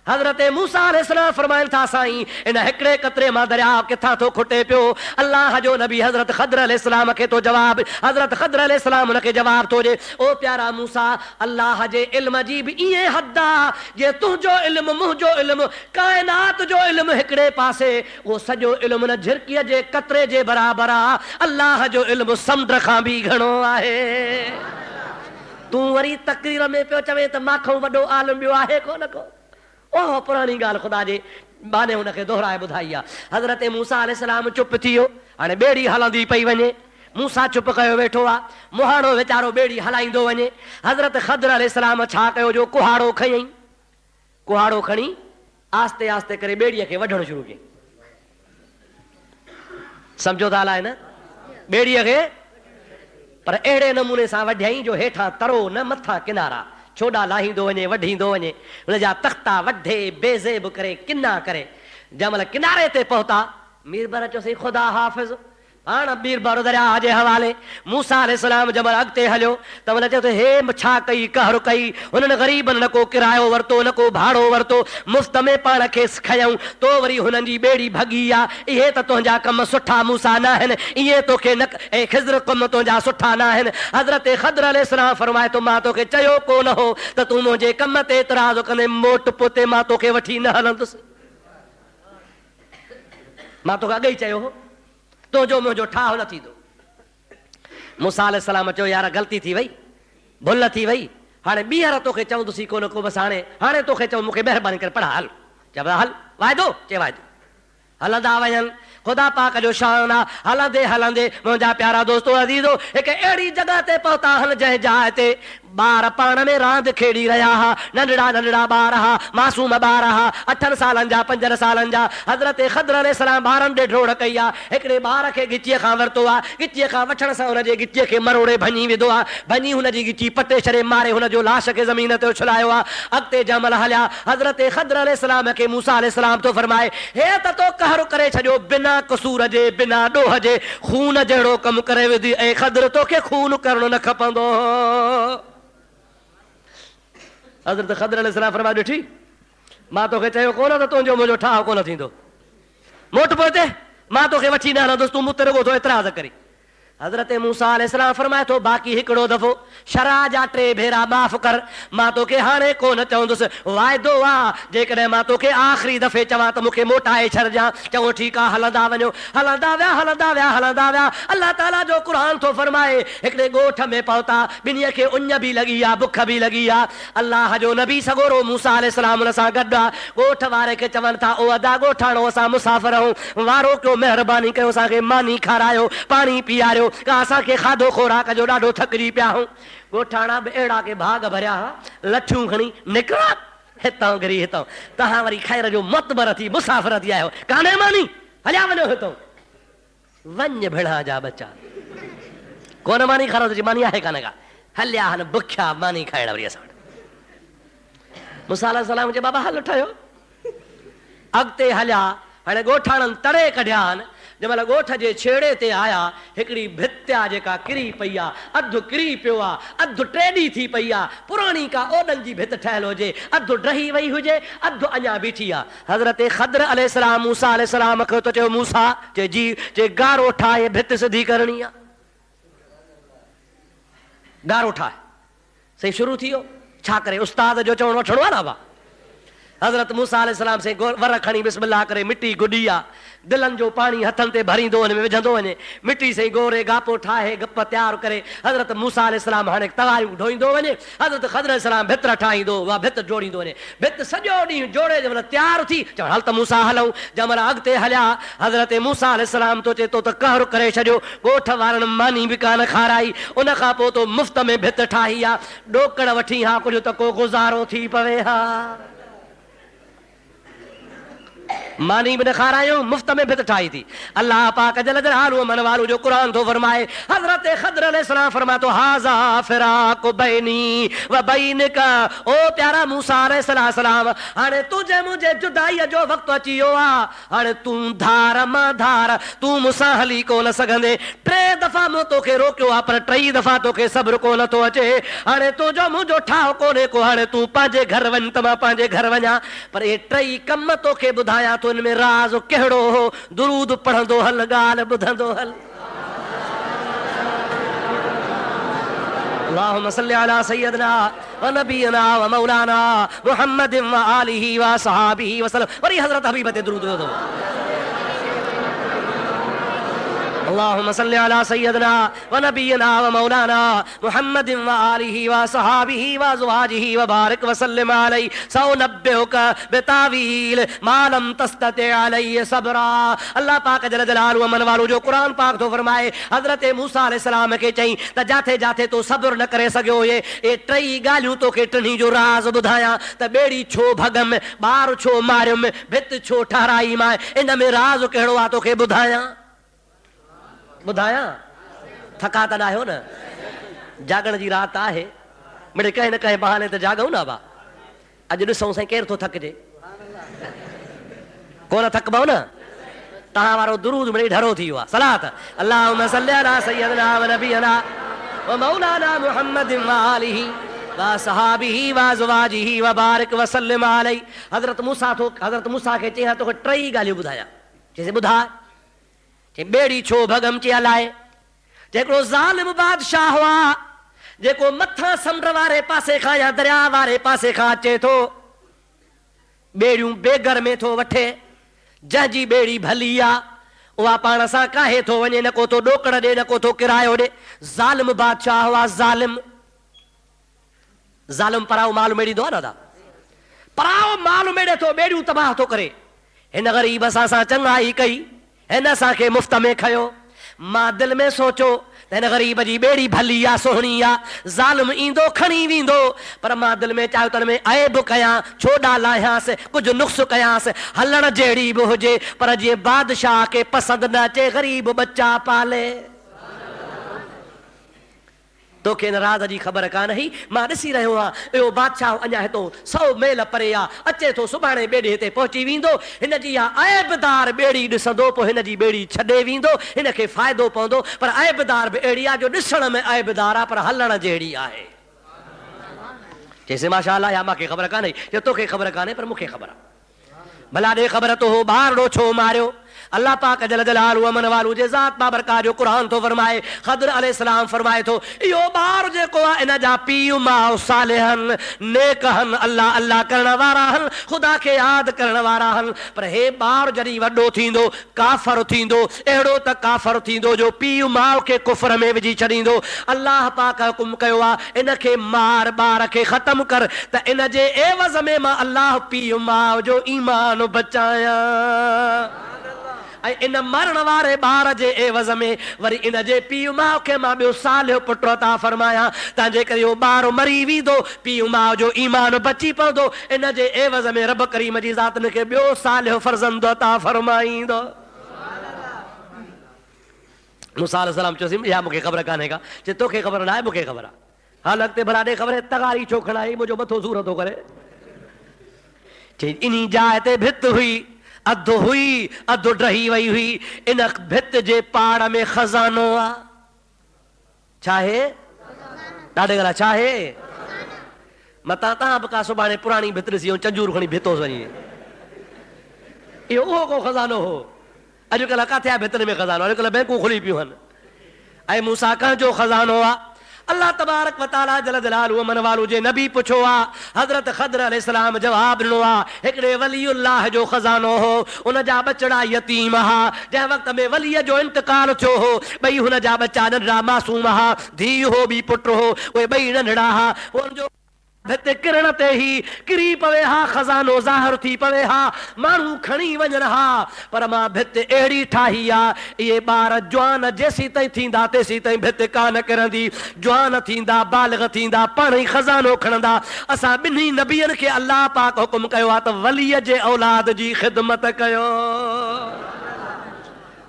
हज़रत मूसा अलैहिस्सलाम फरमाइनि था साईं इन हिकिड़े कतरे मां दरिया किथां थो खुटे पियो। अल्लाह जो नबी हज़रत ख़दर अलैहिस्सलाम खे तो जवाब, हज़रत ख़दर अलैहिस्सलाम हुनखे जवाब थो ॾे, ओ प्यारा मूसा अल्लाह जे इल्म जी बि ईअं हद आहे, जे तुंहिंजो इल्मु मुंहिंजो इल्मु काइनात जो इल्मु हिकिड़े पासे, उहो सॼो इल्मु न झिरकीअ जे कतरे जे बराबरि आहे, अल्लाह जो इल्मु समुंड खां बि घणो आहे। तूं वरी तक़रीर में पियो चवे त माखो वॾो आलिम ॿियो आहे कोन को, ओह पुरानी ॻाल्हि ख़ुदा जे बाने हुनखे दोहराए ॿुधाई आहे। हज़रत मूसा अलैहिस्सलाम चुप थी वियो, हाणे ॿेड़ी हलंदी पई वञे, मूसा चुप कयो वेठो आहे, मुहाणो वीचारो ॿेड़ी हलाईंदो वञे। हज़रत ख़दर अलैहिस्सलाम छा कयो जो कुहाड़ो खयईं, कुहाड़ो खणी आस्ते आस्ते करे ॿेड़ीअ खे वढणु शुरू कयईं। सम्झो था अलाए न, ॿेड़ीअ खे पर अहिड़े नमूने सां वढियईं जो हेठां तरो न मथां किनारा, छोॾा लाहींदो वञे वढींदो वञे, हुनजा तख़्ता वढे बेज़ेब करे किना करे। जंहिंमहिल किनारे ते पहुता मीरबर चयोसि ख़ुदा हाफ़िज़, हाणे मीरबर दरिया जे हवाले। मूसा अलैहिस्सलाम जंहिंमहिल अॻिते हलियो त हुन चयो त हे छा कई कहर कई, हुननि ग़रीबनि न को किरायो वरितो न को भाड़ो वरितो, मुफ़्त में पाण खे खयऊं, तो वरी हुननि जी ॿेड़ी भॻी आहे। इहे त तुंहिंजा कम सुठा मूसा न आहिनि, इहे तोखे न ऐं ख़िज़र कम तुंहिंजा सुठा न आहिनि। हज़रत ख़दर अलैहिस्सलाम फरमाए थो मां तोखे चयो कोन हो त तूं मुंहिंजे कम ते एतिराज़ कंदे, मोट पोते मां तोखे वठी न हलंदुसि, मां तोखे अॻे ई चयो हो तुंहिंजो मुंहिंजो ठाह न थींदो। मूसा अलैहिस्सलाम चयो यार ग़लती थी वई, भुल थी वई, हाणे ॿीहर तोखे चवंदुसीं कोन को, बसि हाणे तोखे चऊं मूंखे महिरबानी करे पढ़ा हल। चए हल वाइदो, चए वाइदो। हलंदा वञनि, ख़ुदा पाक जो शान आहे। हलंदे हलंदे मुंहिंजा प्यारा दोस्तो अज़ीज़ो हिकु अहिड़ी जॻह ते पहुता आहिनि जंहिं जाइ ते ॿार पाण में रांदि खेॾी रहिया हुआ, नंढड़ा नंढड़ा ॿार हुआ, मासूम ॿार हुआ, 8 सालनि जा 5 सालनि जा। हज़रत ख़दर अलैहिस्सलाम ॿारनि ॾे ढोड़ कई आहे, हिकिड़े ॿार खे गिचीअ खां वरितो आहे, गिचीअ खां वठण सां हुनजे गिचीअ खे मरोड़े भञी विधो आहे, भञी हुनजी गिची पटे छॾे मारे हुनजो लाश खे ज़मीन ते उछलायो आहे। अॻिते जंहिंमहिल हलिया हज़रत ख़दर अलैहिस्सलाम खे मूसा अलैहिस्सलाम तो फरमाए, हे त तो कहर करे छॾियो बिना कसूर जे, बिना ॾोह जे, खून जहिड़ो कमु करे विधी, ऐं ख़दर तोखे खून करणो न खपंदो। हज़रत ख़दर अलैहिस्सलाम फरमाए ॾिठी मां तोखे चयो कोन त तुंहिंजो मुंहिंजो ठाह कोन थींदो, मोट पोइते मां तोखे वठी न हलंदुसि, तूं मूंते रुॻो थो एतिराज़ करी। हज़रत मूसा अलैहिस्सलाम फरमाए थो बाक़ी हिकिड़ो दफ़ो शराह जा 3 भेरा माफ़ कर, मां तोखे हाणे कोन चवंदुसि, वाइदो आहे जेकॾहिं मां तोखे आख़िरी दफ़े चवां त मूंखे मोटाए छॾिजां। चऊं ठीकु आहे, हलंदा वञो। हलंदा विया हलंदा विया हलंदा विया, अल्लाह ताला जो क़ुरान थो फरमाए हिकिड़े ॻोठ में पहुता, ॿिन्हीअ खे उञ बि लॻी आहे, बुख बि लॻी आहे। अल्लाह जो नबी सगोरो मूसा अलैहिस्सलाम हुन सां गॾु आहे। ॻोठ वारे खे चवनि था ओ अदा ॻोठाणो असां मुसाफ़िर आहियूं, वारो कयो महिरबानी कयो असांखे मानी खारायो, पाणी पीआरियो, का असांखे खाधो खोराक जो ॾाढो थकिजी पिया आहियूं। ॻोठाणा बि अहिड़ा के भाग भरिया हुआ, लठियूं खणी निकिरा हितां गिरी हितां, तव्हां वरी ख़ैर जो मुतबर थी मुसाफ़िर थी आहियो, कान्हे मानी, हलिया वञो हितां। वञ भेणा जा बच्चा, कोन मानी खारायो तुंहिंजी मानी आहे कान्हे का, हलिया हन बुखिया मानी खाइण वरी असां वटि। मूसा अलैहिस्सलाम जे बाबा हल ठहियो, अॻिते हलिया। हाणे ॻोठाणनि तरे कढिया आहिनि, जंहिंमहिल ॻोठ जे छेड़े ते आया हिकिड़ी भित्या जेका किरी पई आहे, अधु किरी पियो आहे, अधु टेडी थी पई आहे, पुराणी का ओॾनि जी भित ठहियल हुजे, अधु ड्रही वई हुजे, अधु अञा बीठी आहे। हज़रत ख़द्र अलैहिस्सलाम मूसा अलैहिस्सलाम खे त चयो मूसा चए जी चए गारो ठाहे भित सिधी करणी आहे, गारो ठाहे। सही शुरू थी वियो, छा करे उस्ताद जो चवणु वठणो आहे न बा। हज़रत मूसा अलैहिस्सलाम से वर खणी बिस्मिल्लाह करे मिट्टी गुॾी आहे, दिलनि जो पाणी हथनि ते भरींदो वञे विझंदो वञे, मिट्टी से गोरे गापो ठाहे गप तयारु करे हज़रत मूसा अलैहिस्सलाम हाणे तवायूं ढोईंदो वञे, हज़रत ख़द्र अलैहिस्सलाम भित ठाहींदो, उहा भित जोड़ींदो वञे। भित सॼो ॾींहुं जोड़े जंहिंमहिल तयारु थी चवण हल त मूसा हलूं, जंहिंमहिल अॻिते हलिया हज़रत मूसा अलैहिस्सलाम तो चए तो त कहर करे छॾियो, ॻोठ वारनि मानी बि कान खाराई, उन खां पोइ तो मुफ़्त में भित ठाही आहे, ॾोकड़ वठी हा कुझु त को गुज़ारो थी पवे हा, मानी भी न खारायूं, मुफ्त में भित ठाही थी। अल्लाह पाक जल जलालहू मन वालू जो कुरान तो फरमाए, हजरत खद्र अलैहिस्सलाम फरमातो हाजा फिराक बैनी व बैनका, ओ प्यारा मूसा अलैहिस्सलाम हाणे तुझे मुझे जुदाई जो वक्त अची वियो आहे, हाणे तू धार मां धार, तू मूंसां हली कोन सघंदे, टे दफ़ा मूं तोखे रोकियो आहे पर टई दफ़ा तोखे सब्र कोन थो अचे, हाणे तुंहिंजो मुंहिंजो ठाह कोन्हे को, हाणे तू पंहिंजे घर वञ त मां पंहिंजे घर वञा, पर ये टई कम तोखे ॿुधायां तो इनमें राज कहिड़ो हो, दुरूद पढ़ंदो हल, ॻाल्हि ॿुधंदो हल। अल्लाहुम्मा सल्लि अला सय्यदना व नबीना व मौलाना मुहम्मदिन व आलिहि व सहाबिहि वसल्लम। वरी हज़रत हबीब ते दुरूद विधो, अल्लाहुम्मा सल्लि अला सय्यदना व नबीना व मौलाना मुहम्मदिन व आलिहि व सहाबिहि व अज़वाजिहि व बारिक व सल्लिम अलैहि सौनब्बिउका बितावील मा लम तस्तति अलैहि सबरा। अल्लाह पाक जल जलालहू मन वालो जो कुरान पाक तो फरमाए, हज़रत मूसा अलैहिस्सलाम खे चई त जाथे जाथे तो सब्र न करे सघियो हुए, ए टई ॻाल्हियूं तोखे टिनी जो राज़ ॿुधायां त ॿेड़ी छो भॻम, ॿार छो मारियुमि, भित छो ठाराई मां, इन में राज़ कहिड़ो आहे तोखे ॿुधायां ॿुधायां। थका त न आहियो न, जागण जी रात आहे, मिड़े कंहिं न कंहिं बहाने त जागऊं न बा। अॼु ॾिसूं साईं केरु थो थकिजे, कोन थकबो न, तव्हां वारो दुरूद मिड़े ढरो थी वियो आहे। सलात अल्लाहुम्मा सल्लि अला सय्यदना व नबीना व मौलाना मुहम्मदिन व आलिहि व सहाबिहि व अज़वाजिहि व बारिक व सल्लिम अलैहि। हज़रत मूसा खे चई तोखे टई ॻाल्हियूं ॿुधायां, चइसि ॿुधा, चई ॿेड़ी छो भॻम चे हलाए, जेको ज़ालिम बादशाह हुआ, जेको मथां समुंड वारे पासे खां या दरिया वारे पासे खां अचे थो, ॿेड़ियूं बेगर में थो वठे, जंहिंजी ॿेड़ी भली आहे उहा पाण सां काहे थो वञे, न को तो ॾोकड़ ॾे न को तो किरायो ॾे। ज़ालिम बादशाह हुआ, ज़ालिम ज़ालिम पराओ माल मेड़ींदो आहे न दा, पराओ माल मेड़े थो, ॿेड़ियूं तबाह थो करे। हिन ग़रीब असां चङाई कई, हिन असांखे मुफ़्त में खयो, मां दिलि में सोचो त हिन ग़रीब जी ॿेड़ी भली आहे, सुहिणी आहे, ज़ालिम ईंदो खणी वेंदो, पर मां दिलि में चाहियो त हुन में ऐब कयां, छो ॾालायांसि, कुझु नुक्स कयांसि, हलण जहिड़ी बि हुजे, पर जीअं बादशाह खे पसंदि न अचे ग़रीब बच्चा पाले। तोखे नाराज़ जी ख़बर कान हुई, मां ॾिसी रहियो आहियां इहो बादशाह अञा हितो 100 मेल परे आहे, अचे थो सुभाणे ॿेड़े ते पहुची वेंदो, हिन जी इहा ऐबदार ॿेड़ी ॾिसंदो, पोइ हिन जी ॿेड़ी छॾे वेंदो, हिन खे फ़ाइदो पवंदो, पर ऐबदार बि अहिड़ी आहे जो ॾिसण में ऐबदार आहे पर हलण जहिड़ी आहे। चइसि माशाअल्लाह, या मूंखे ख़बर कान्हे, जो तोखे ख़बर कान्हे पर मूंखे ख़बर आहे। भला ॾे ख़बर तो हो ॿारड़ो छो मारियो। अल्लाह पाक जल जलालहू अमन वालू जे ज़ात बाबरकात जो कुरान तो फरमाए, ख़द्र अलैहिस्सलाम फरमाए थो, इहो ॿार जेको आहे इन जा पीउ माउ सालिहन नेक हन, अल्लाह अल्लाह करण वारा हन, ख़ुदा खे यादि करण वारा हन, पर हे ॿार जॾहिं वॾो थींदो काफ़र थींदो, अहिड़ो त काफ़र थींदो जो पीउ माउ खे कुफ्र में विझी छॾींदो। अल्लाह पाक हुकुम कयो आहे इन खे मार, ॿार खे ख़तमु कर, त इन जे एवज़ में मां अल्लाह पीउ माउ जो ईमान बचायां, ऐं इन मरण वारे ॿार जे एवज़ में वरी इन जे पीउ माउ खे मां ॿियो सालियो पुटु अता फरमायां, तंहिंजे करे इहो ॿार मरी वेंदो, पीउ माउ जो ईमान बची पवंदो, इन जे एवज़ में रब करीम जी ज़ात खे ॿियो सालियो फर्ज़ंद अता फरमाईंदो। मूसा अलैहिस्सलाम चयोसीं या मूंखे ख़बर कान्हे का, चए तोखे ख़बर न आहे, मूंखे ख़बर आहे। हाल अॻिते भला ॾे ख़बर आहे, तगारी छो खणाई, मुंहिंजो मथो सूर थो करे। चई इन जाइ ते भित हुई, अधु हुई अधु ड्रही वई हुई। इन भित जे पाड़ में खजानो आ। चाहे ॾाढे ॻाल्हि चाहे मता तव्हां बि का सुभाणे पुराणी भित ॾिसी चंजूर खणी भितो वञी। इहो उहो को खज़ानो हो। अॼुकल्ह किथे आहे भितनि में खज़ानो? अॼुकल्ह बैंकूं खुली पियूं आहिनि। ऐं मूंसां कंहिंजो खज़ानो आहे? अल्लाह तबारक व तआला जल जलालहू मन वालो जे नबी पुछो आहे। हज़रत ख़दर अलैहिस्सलाम जवाब ॾिनो आहे। हिकिड़े वलीउल्लाह जो खज़ानो हो। उन जा बचड़ा यतीम हा। जंहिं वक़्त में वलीअ जो इंतकाल थियो हो, ॿई हुन जा बच्चा नंढड़ा मासूम हा। धीउ हो ॿी पुटु हो। उहे ॿई नंढड़ा हा। हुनजो भित किरण ते ही किरी पवे हा। खज़ानो ज़ाहिर थी पवे हा। माण्हू खणी वञनि हा। पर मां भित अहिड़ी ठाही आहे, इहे ॿार जवान जेसीं ताईं थींदा तेसीं ताईं भित कान किरंदी। जवान थींदा बालिग़ थींदा पाण ई खज़ानो खणंदा। असां ॿिन्ही नबियनि खे अल्लाह पाक हुकुम कयो आहे त वलीअ जे औलाद जी ख़िदमत कयो।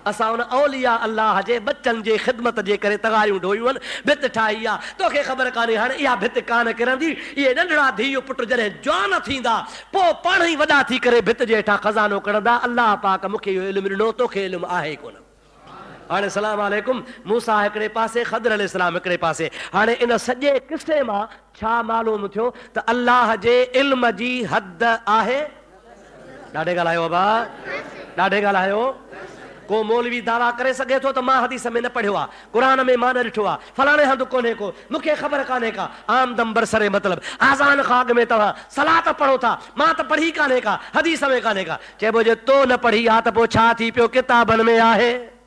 असां उन औलिया अल्लाह जे बच्चनि जे ख़िदमत जे करे तगारियूं ढोयूं आहिनि। भित ठाही आहे। तोखे ख़बर कान्हे हाणे इहा भित कान किरंदी। इहे नंढड़ा धीउ पुट जॾहिं जवान थींदा पोइ पाण ई वॾा थी करे भित जे हेठां खज़ानो खणंदा। अल्लाह पाक मूंखे इहो इल्मु ॾिनो, तोखे इल्मु आहे कोन। हाणे सलाम अलैकुम। मूसा हिकिड़े पासे, ख़दर अलैहिस्सलाम हिकिड़े पासे। हाणे इन सॼे किसे मां छा मालूम थियो त अल्लाह जे इल्म जी हद आहे। ॾाढे ॻाल्हायो बाबा, ॾाढे ॻाल्हायो। को मौलवी दावा करे सघे थो त मां हदीस में न पढ़ियो आहे, क़ुरान में मां न ॾिठो आहे, फलाणे हंधि कोन्हे को, मूंखे ख़बर कान्हे का। आम दम बरसरे मतिलबु आज़ान खां अॻु में तव्हां सलात पढ़ो था, मां त पढ़ी कान्हे का, हदीस में कान्हे का। चइबो जे तो न पढ़ी आहे त पोइ छा थी पियो? किताबनि में आहे।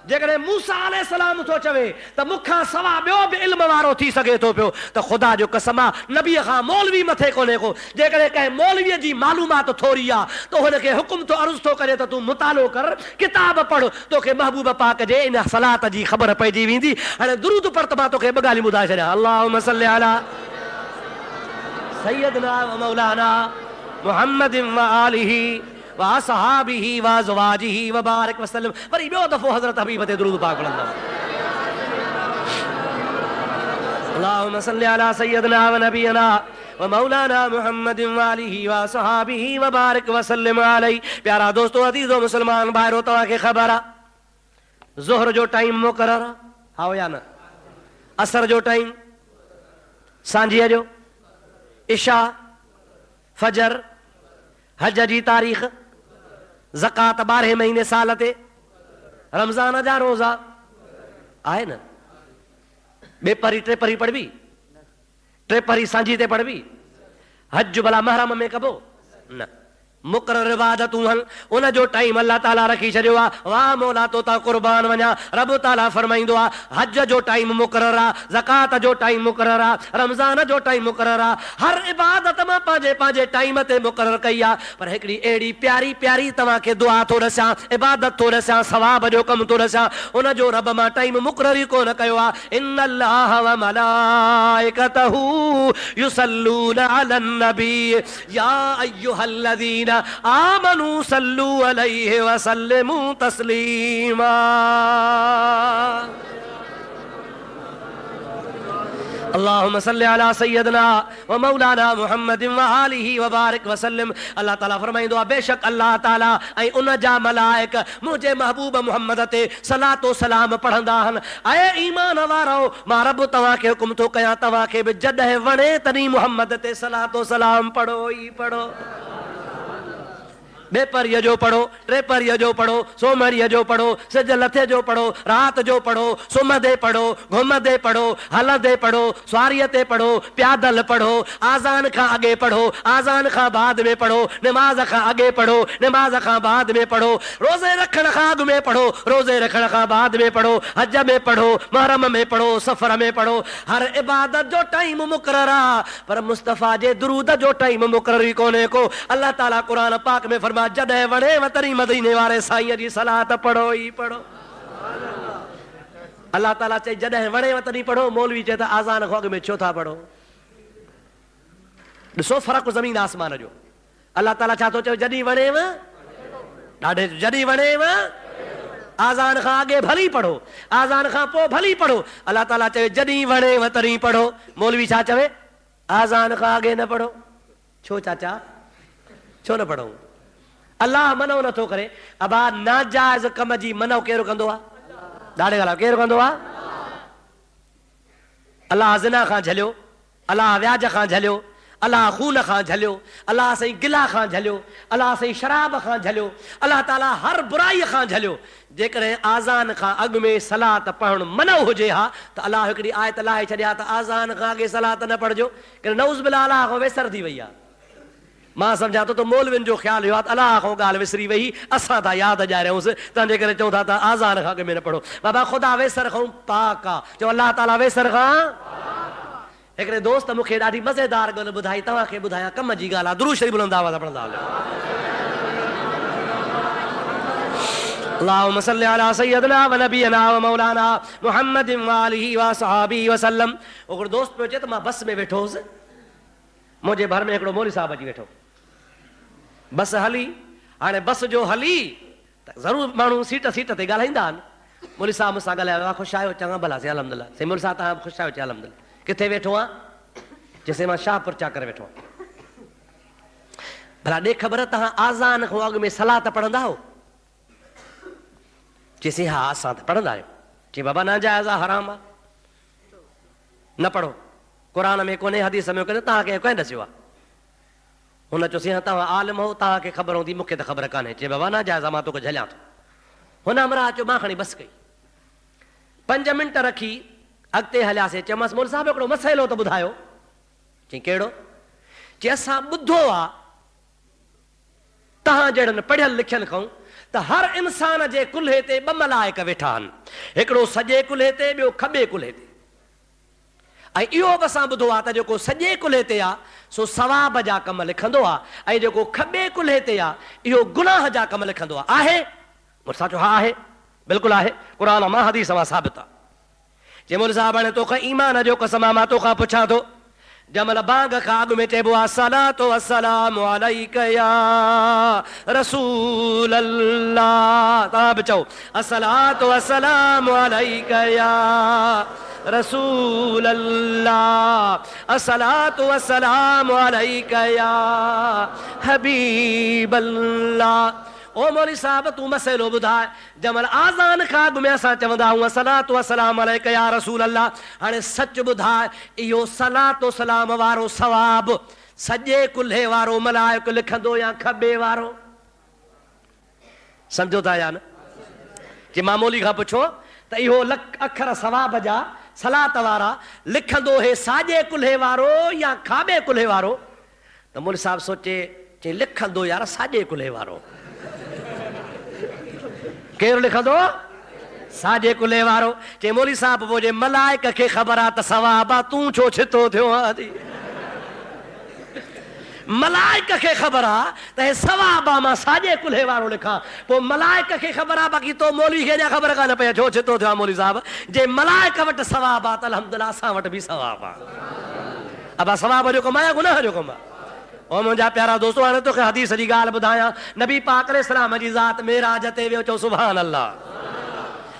जेकॾहिं मूसा अलैहिस्सलाम थो चवे त मूंखां सवा ॿियो बि इल्म वारो थी सघे थो पियो त ख़ुदा जो कसम आहे नबीअ खां मौलवी मथे कोन्हे को। जेकॾहिं कंहिं मौलवीअ जी मालूमात थोरी आहे त हुनखे हुकुम थो अर्ज़ु थो करे त तूं मुतालो कर, किताब पढ़, तोखे महबूब पाक जे इन सलात जी ख़बर पइजी वेंदी। हाणे दुरूद पढ़ त मां तोखे ॿ ॻाल्हियूं ॿुधाए छॾियां। अल्लाहुम्म सल्लि अला सय्यदना व मौलाना मुहम्मदिन व आलिही व असहाबिही व अज़वाजिही व बारिक वसल्लम। वरी ॿियो दफ़ो हज़रत हबीब ते दुरूद पाक पढ़ंदा। अल्लाहुम्म सल्लि अला सय्यदना व नबियना व मौलाना मुहम्मदिन व आलिही व असहाबिही व बारिक वसल्लम अलैहि। प्यारा दोस्तों, अज़ीज़ो मुसलमान भाइरो, तव्हांखे ख़बर आहे ज़ोहर जो टाइम मुक़रर आहे, हा या न? असर जो टाइम, सांझीअ जो, इशा, फजर, हज जी तारीख़, ज़कात 12 महीने साल ते, रमज़ान जा रोज़ा आहे न? ॿे परी टे परी पढ़बी, टे परी सांझी ते पढ़बी। हज भला महरम में कबो न? मुक़रर इबादतूं हल, उन जो टाइम अल्लाह ताला रखी छॾियो आहे। वाह मौला तो ता क़ुर्बान वञा। रब ताला फरमाईंदो आहे हज जो टाइम मुक़रर आहे, ज़कात जो टाइम मुक़रर आहे, रमज़ान जो टाइम मुक़रर आहे। हर इबादत मां पंहिंजे पंहिंजे टाइम ते मुक़रर कई आहे। पर हिकिड़ी अहिड़ी प्यारी प्यारी तव्हांखे दुआ थो ॾसां, इबादत थो ॾसां, सवाब जो कमु थो ॾसां, उन जो रब मां टाइम मुक़रर ई कोन कयो आहे। इन्नल्लाह व मलाइकतहू युसल्लूना अलन नबी या अय्युहल्लज़ीना आमनू सल्लू अलैहि वसल्लिमू तस्लीमा। अल्लाहुम्मा सल्लि अला सय्यदना व मौलाना मुहम्मदिन व आलिही व बारिक वसल्लम। अल्लाह ताला फरमाईंदो आहे बेशक अल्लाह ताला ऐं उन जा मलाइक मुंहिंजे महबूब मुहम्मद ते सलातो सलाम पढ़ंदा आहिनि। ऐं ईमान वारो, मां रब तव्हांखे हुकुम थो कयां, तव्हांखे बि जॾहिं वणे तॾहिं मुहम्मद ते सलातो सलाम पढ़ो ई पढ़ो। ॿे परीअ जो पढ़ो, टे परीअ जो पढ़ो, सोमरीअ जो पढ़ो, सिज लथे जो पढ़ो, रात जो पढ़ो, सुम्हंदे पढ़ो, घुमंदे पढ़ो, हलंदे पढ़ो, सवारीअ ते पढ़ो, प्यादल पढ़ो, आज़ान खां अॻे पढ़ो, आज़ान खां बाद में पढ़ो, निमाज़ खां अॻे पढ़ो, निमाज़ खां बाद में पढ़ो, रोज़े रखण खां अॻु में पढ़ो, रोज़े रखण खां बाद में पढ़ो, हज में पढ़ो, महरम में पढ़ो, सफ़र में पढ़ो। हर इबादत जो टाइम मुक़रर आहे, पर मुस्तफ़ा जे दुरूद जो टाइम मुक़रर ई कोन्हे को। अल्लाह ताला क़ुरान पाक में फरमाए जॾहिं वणे वतरी मदीने वारे साईं जी सलात पढ़ो ई पढ़ो। अल्लाह ताला चई जॾहिं वणे वतरी पढ़ो, मौलवी चए त आज़ान खां अॻु में छो था पढ़ो? ॾिसो फ़र्क़ु ज़मीन आसमान जो। अल्लाह ताला छा थो चए? जॾहिं वणेव, ॾाढे जॾहिं वणेव आज़ान खां अॻे भली पढ़ो, आज़ान खां पोइ भली पढ़ो। अल्लाह ताला चए जॾहिं वणेव तरी पढ़ो। मौलवी छा चवे? आज़ान खां अॻे न पढ़ो। छो चाचा, छो न पढ़ूं? अल्लाह मनो नथो करे। अबा नाजायज़ कम जी मनो केरु कंदो आहे? ॾाढे ॻाल्हि केरु कंदो आहे? अल्लाह ज़िना खां झलियो, अल्लाह व्याज खां झलियो, अल्लाह खून खां झलियो, अल्लाह साईं गिला खां झलियो, अल्लाह साईं शराब खां झलियो, अल्लाह ताला हर बुराई खां झलियो। जेकॾहिं आज़ान खां अॻु में सलात पढ़णु मनो हुजे हा त अल्लाह हिकिड़ी आयत लाहे छॾिया त आज़ान खां अॻे सलात न पढ़जो, की नऊज़ बिल्लाह अल्लाह खां वेसर थी वई आहे। मां सम्झां थो त मौलवियुनि जो ख़्यालु हुयो आहे त अल्लाह खां ॻाल्हि विसरी वई, असां था यादि ॾियारियूंसि, तंहिंजे करे चऊं था त आज़ान खां अॻु में न पढ़ो। बाबा ख़ुदा वेसर खां पाक आहे, चओ अल्लाह ताला वेसर खां। हिकिड़े दोस्त मूंखे ॾाढी मज़ेदार ॻाल्हि ॿुधाई, तव्हांखे ॿुधायां, कम जी ॻाल्हि आहे। दुरूद शरीफ़ बुलंद आवाज़ सां पढ़ंदा हलो। अल्लाहुम्मा सल्लि अला सय्यदना व नबियना व मौलाना मुहम्मदिन व आलिहि व सहाबिहि व सल्लम। हिकिड़ो दोस्त पियो चए त मां बस में वेठो हुउसि, मुंहिंजे भर में हिकिड़ो मौलवी साहब अची वेठो, बस हली। हाणे बस जो हली त ज़रूरु माण्हू सीट ते ॻाल्हाईंदा आहिनि। मौलवी साहब मूंसां ॻाल्हायो, ख़ुशि आहियो? चङा भला से अलहमदिल्ला। से मौलवी साहब तव्हां ख़ुशि आहियो? चयो अलहमदिल्ला। किथे वेठो आहे? जैसे मां शाहपुर चाकर वेठो आहियां। भला ॾे ख़बर तव्हां आज़ान खां अॻु में सलात पढ़ंदा हो? चइसि हा असां त पढ़ंदा आहियूं। चई बाबा नाजाइज़ आहे, हराम आहे, न पढ़ो, क़ुर में कोन्हे, हदीस में कोन्हे, तव्हांखे कंहिं ॾसियो आहे? हुन चयोसि हा तव्हां आलिम हो, तव्हांखे ख़बर हूंदी, मूंखे त ख़बर कान्हे। चई बाबा नाजाइज़ आहे, मां तोखे झलियां थो। हुन अमरा अचो, मां खणी बस कई, 5 मिंट रखी अॻिते हलियासीं। चयोमांसि मौलवी साहब हिकिड़ो मसइलो त ॿुधायो। चई कहिड़ो? चई असां ॿुधो आहे तव्हां जहिड़नि पढ़ियल लिखियल खां त हर इंसान जे कुल्हे ते 2 मलाइक वेठा आहिनि, हिकिड़ो सॼे कुल्हे ते, ॿियो खॿे कुल्हे ते। ऐं इहो बि असां ॿुधो आहे त जेको सॼे कुल्हे ते आहे सो सवाब जा कम लिखंदो आहे, ऐं जेको खॿे कुल्हे ते आहे इहो गुनाह जा कम लिखंदो आहे। आहे? मूंसां चयो हा आहे, बिल्कुलु आहे, क़ुर मां हदीस मां साबित आहे। चई मौलवी साहब हाणे तोखां ईमान जो कसम आहे, मां तोखां पुछां थो, जमल बांग खां अॻु में चइबो आहे सलातो वस्सलामु अलैका या रसूल अल्लाह, तव्हां बि चओ अस्सलातो वस्सलामु अलैका या रसूल अल्लाह, अस्सलातो वस्सलामु अलैका या हबीब अल्लाह। ओ मौलवी साहब तूं मसइलो ॿुधाए, जमल आज़ान खां अॻु में असां चवंदा आहियूं सलातो वस्सलाम अलैका या रसूल अल्लाह। हाणे सच ॿुधाए, इहो सलातो सलाम वारो सवाब सॼे कुल्हे वारो मलाइक लिखंदो या खॿे वारो? सम्झो था या न? जे मां मौलवी खां पुछो त इहो अखर सवाब जा सलात वारा लिखंदो हे साॼे कुल्हे वारो या खाॿे कुल्हे वारो? त मौलवी साहब सोचे, चई लिखंदो यार साॼे कुल्हे वारो। केरु लिखंदो? साॼे कुल्हे वारो। चई मौलवी साहब पोइ जे मलाइक खे ख़बर आहे त सवाब आहे, तूं छो छितो थियो आहे? मलाइक खे ख़बर आहे त हे सवाब आहे, मां साॼे कुल्हे वारो लिखां। पोइ मलाइक खे ख़बर आहे, बाक़ी तो मौलवी खे अञा ख़बर कान पई छो छितो थियो आहे। मौलवी साहब जे मलाइक वटि सवाब आहे त अल्हम्दुलिल्लाह असां वटि बि सवाब आहे। अब सवाब जो कमु आहे या गुनाह जो कमु आहे? ओ मुंहिंजा प्यारा दोस्तो, हाणे तोखे हदीस जी ॻाल्हि ॿुधायां। नबी पाक अलैहिस्सलाम जी ज़ात मेराज ते वियो, चओ सुभान अल्लाह।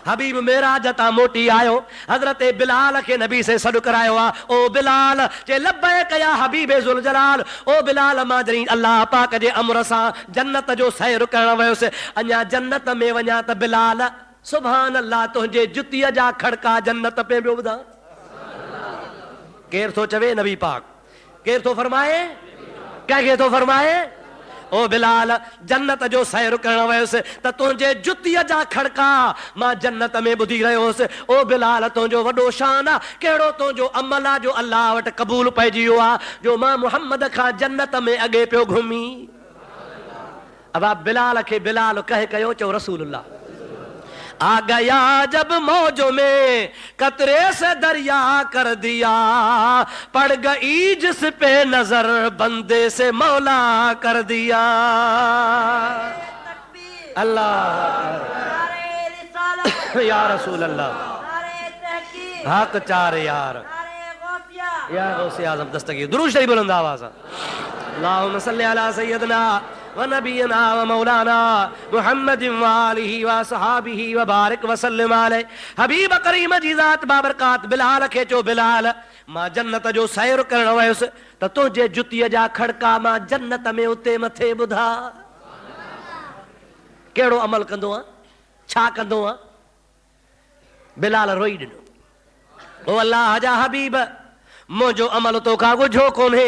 हबीब मेराज तां मोटी आयो, हज़रत बिलाल खे नबी से सॾु करायो आहे। ओ बिलाल, चए लब्बैक या हबीब ज़ुल जलाल। ओ बिलाल, मां जॾहिं अल्लाह पाक जे अमर सां जन्नत जो सैर करण वियुसि, अञा जन्नत में वञा त बिलाल सुभान अल्लाह तुंहिंजे जुतीअ जा खड़का जन्नत पे पियो ॿुधां। केरु थो चवे? नबी पाक। केरु थो फरमाए? कंहिंखे थो फरमाए? ओ बिलाल, जन्नत जो सैर करण वियुसि त तुंहिंजे जुतीअ जा खड़का मां जन्नत में ॿुधी रहियो हुउसि। ओ बिलाल, तुंहिंजो वॾो शान आहे, कहिड़ो तुंहिंजो अमल आहे जो अल्लाह वटि क़बूल पइजी वियो आहे, जो मां मुहम्मद खां जन्नत में अॻे पियो घुमी। अब बिलाल खे बिलाल कहे कयो, चओ रसूलुल्लाह। आ गया जब मौजों में कतरे से दरिया कर दिया, पड़ गई जिस पे नजर बंदे से मौला कर दिया। अल्लाह या रसूल अल्लाह, हक चार यार या गौसे आज़म दस्तगीर। दुरूद शरीफ बुलंद आवाज़। अल्लाहुम्मा सल्लि अला सय्यदना व नबियना व मौलाना मुहम्मदिन व आलिहि व सहाबिहि व बारिक व सल्लिम अलैहि। हबीब करीम जी ज़ात बाबरकात बिलाल खे चओ बिलाल, मां जन्नत जो सैर करण वियुसि त तुंहिंजे जुतीअ जा खड़का मां जन्नत में उते मथे ॿुधा। कहिड़ो अमल कंदो आहे, छा कंदो आहे? बिलाल रोई ॾिनो, ओ अल्लाह जा हबीब, मुंहिंजो अमल तोखां ॻुझो कोन्हे,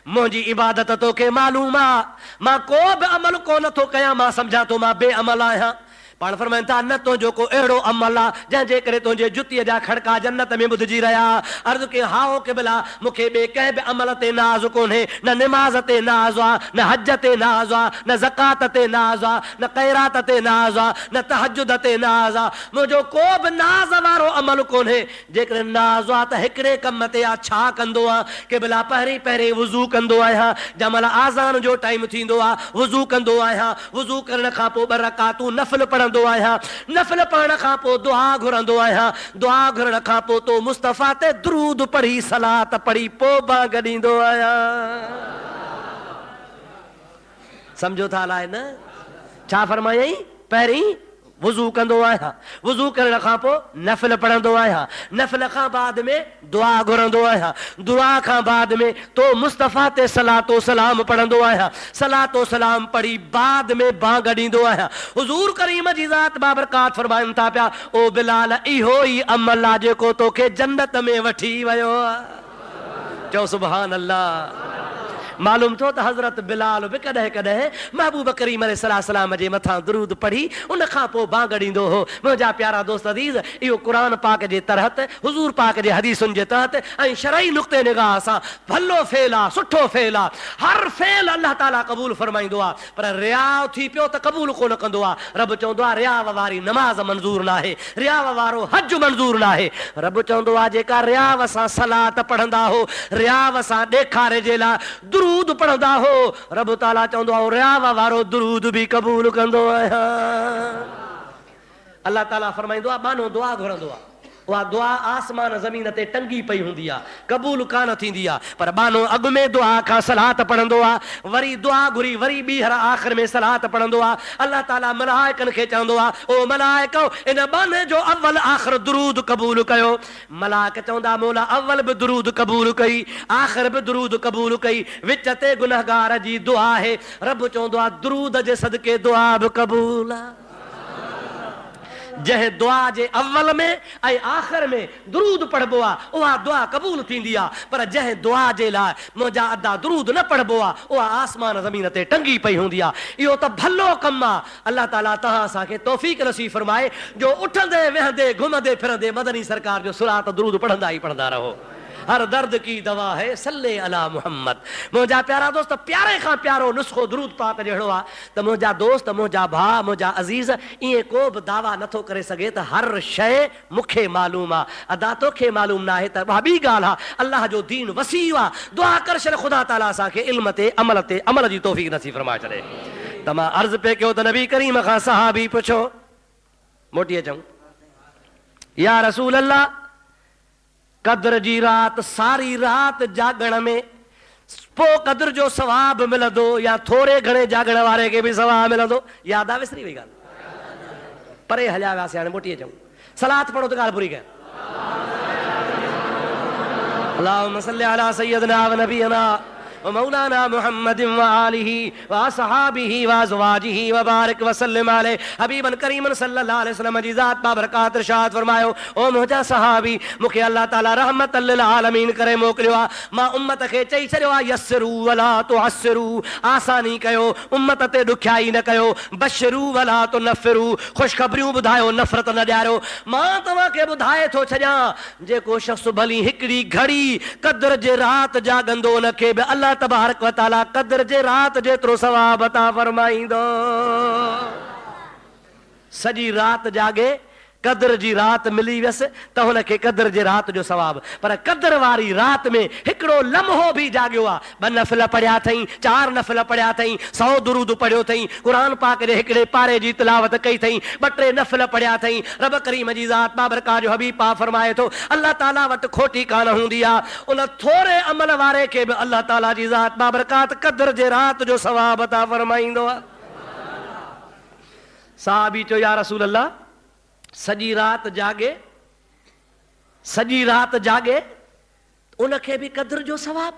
मुंहिंजी इबादत तोखे मालूम आहे, मां को बि अमल कोन थो कयां, मां सम्झां थो मां बेअमल आहियां। पाण फरमाइनि था न तुंहिंजो को अहिड़ो अमल आहे जंहिंजे करे तुंहिंजे जुतीअ जा खड़का जन्नत में ॿुधजी रहिया। अर्ज़ु कई हाओ क़िबला, मूंखे ॿिए कंहिं बि अमल ते नाज़ कोन्हे, न निमाज़ ते नाज़ आहे, न हज ते नाज़ आहे, न ज़कात ते नाज़ आहे, न क़ैरात ते नाज़ आहे, न तहजुद ते नाज़ आहे। मुंहिंजो को बि नाज़ वारो अमल कोन्हे। जेकॾहिं नाज़ आहे त हिकिड़े कम ते आहे, छा कंदो आहे? क़िबला पहिरीं पहिरीं वुज़ू कंदो आहियां, जंहिं महिल आज़ान जो टाइम थींदो आहे वुज़ू कंदो आहियां, वुज़ू करण खां पोइ 2 रकातूं नफ़िल पढ़ंदो आहियां, नफ़िल पढ़ण खां पोइ दुआ घुरंदो आहियां, दुआ घुरण खां पोइ तो मुस्तफ़ा ते दुरूद पढ़ी सलात पढ़ी पोइ भाग ॾींदो आहियां। सम्झो था अलाए न छा फरमायई? पहिरीं वुज़ू कंदो आहियां, वुज़ू करण खां पोइ नफ़िल पढ़ंदो आहियां, नफ़िल खां बाद में दुआ घुरंदो आहियां, दुआ खां बाद में तो मुस्तफ़ा ते सलातो सलाम पढ़ंदो आहियां, सलातो सलाम पढ़ी बाद में भाग ॾींदो आहियां। हुज़ूर करीम जी ज़ात बाबरकात फरमाइनि था पिया, ओ बिलाल इहो ई अमल आहे जेको तोखे जन्नत में वठी वियो आहे। चओ सुभान अल्लाह। मालूम थो त हज़रत बिलाल बि कॾहिं कॾहिं महबूब करीम अलैहिस्सलाम जे मथां दुरूद पढ़ी उन खां पोइ भाग ॾींदो हो। मुंहिंजा प्यारा दोस्त अज़ीज़, इहो क़ुरान पाक जे तहत, हुज़ूर पाक जे हदीसुनि जे तहत ऐं शरई नुक़्ते निगाह सां भलो फेल आहे, सुठो फेल आहे। हर फेल अल्लाह ताला क़बूल फरमाईंदो आहे, पर रियाव थी पियो त क़बूल कोन कंदो आहे। रब चवंदो आहे रियाव वारी नमाज़ मंज़ूर न आहे, रियाव वारो हज मंज़ूर न आहे। रब चवंदो आहे जेका रियाव सां सलात पढ़ंदा हो, रियाव सां ॾेखारे जे लाइ दुरूद पढ़ंदा हो, रब ताला चवंदो आहे रियाव वारो दुरूद बि क़बूल कंदो आहियां। अल्लाह ताला फरमाईंदो आहे बानो दुआ घुरंदो आहे, उहा दुआ आसमान ज़मीन ते टंगी पई हूंदी आहे, क़बूल कान थींदी आहे, पर बानो अॻु में दुआ खां सलात पढ़ंदो आहे, वरी दुआ घुरी वरी ॿीहर आख़िर में सलात पढ़ंदो आहे। अल्लाह ताला मलाइकनि खे चवंदो आहे ओ मलाइको इन बाने जो अव्वल आख़िर दुरूद क़बूल कयो। मलाइक चवंदा मौला अव्वल बि दुरूद क़बूल कई, आख़िर बि दुरूद क़बूल कई, विच ते गुनहगार जी दुआ आहे। रब चवंदो आहे दुरूद जे सदके दुआ बि क़बूल आहे। जंहिं दुआ जे अव्वल में ऐं आख़िर में दुरूद पढ़बो आहे उहा दुआ क़बूल थींदी आहे, पर जंहिं दुआ जे लाइ मुंहिंजा अदा दुरूद न पढ़बो आहे उहा आसमान ज़मीन ते टंगी पई हूंदी आहे। इहो त भलो कमु आहे। अल्लाह ताला तव्हां असांखे तौफ़ीक़ नसीब फरमाए जो उठंदे वेहंदे घुमंदे फिरंदे मदनी सरकार जो सुरात दुरूद पढ़ंदा ई पढ़ंदा रहो। हर दर्द की दवा है सल्ले अला मुहम्मद। मुंहिंजा प्यारा दोस्त, प्यारे खां प्यारो नुस्ख़ो दुरूद पाक जहिड़ो आहे त मुंहिंजा दोस्त, मुंहिंजा भाउ, मुंहिंजा अज़ीज़, ईअं को बि दावा नथो करे सघे त हर शइ मूंखे मालूम आहे, अदा तोखे मालूम न आहे, त उहा ॿी ॻाल्हि आहे। अल्लाह जो दीन वसी आहे। दुआ कर छॾ ख़ुदा ताला असांखे इल्म ते अमल जी तौफ़ीक़ नसीब फरमाए छॾे। त मां अर्ज़ु पे कयो त नबी करीम खां सहाबी पुछो, मोटी अचूं, या रसूल अल्लाह कद्र जी रात सारी रात जागण में पोइ कद्र जो सवाब मिलंदो या थोरे घणे जागण वारे खे बि सवाब मिलंदो? यादि आहे विसरी वई ॻाल्हि? परे हलिया वियासीं, हाणे मोटी अचूं। सलात पढ़ो त ॻाल्हि पूरी कयो। अल्लाहुम्म सल्लि अला सय्यदना व नबियना व मौलाना मुहम्मद व आलिहि व असहाबिहि व अज़वाजिहि व बारिक व सल्लिम अलैहि। हबीबन करीमन सल्लल्लाहु अलैहि वसल्लम जी ज़ात बाबरकात इरशाद फरमायो, ओ मुंहिंजा सहाबी, मूंखे अल्लाह ताला रहमतल लिल आलमीन करे मोकिलियो आहे। मां उम्मत खे चई छॾियो आहे यस्सिरू वला तुअस्सिरू, आसानी कयो, उम्मत ते ॾुखियाई न कयो, बशरू वला तुनफ़िरू, ख़ुशख़बरियूं ॿुधायो, नफ़रत न ॾियारियो। मां तव्हांखे ॿुधाए थो छॾियां जेको शख़्स भली हिकिड़ी घड़ी क़द्र जे रात जाॻंदो उनखे बि अल्लाह तबारक व ताला क़द्र जे रात जेतिरो सवाब अता फरमाईंदो। सॼी रात जागे, क़द्र जी रात मिली वियसि त हुनखे क़द्र जे रात जो सवाब। पर क़द्र वारी रात में हिकिड़ो लम्हो बि जाॻियो आहे, 2 नफ़िल पढ़िया अथई, 4 नफ़िल पढ़िया अथई, 100 दुरूद पढ़ियो अथई, क़ुरान पाक जे हिकिड़े पारे जी तिलावत कई अथई, 2-3 नफ़िल पढ़िया अथई। रब करीम जी ज़ात बाबरकात जो हबीब पाक फरमाए थो अल्लाह ताला वटि खोटी कान हूंदी आहे, उन थोरे अमल वारे खे बि अल्लाह ताला जी ज़ात बाबरकात क़द्र जे रात जो सवाब अता फरमाईंदो आहे। साहबी चयो या रसूल अल्लाह सॼी रात जागे, सॼी रात जागे उनखे बि क़द्र जो सवाब,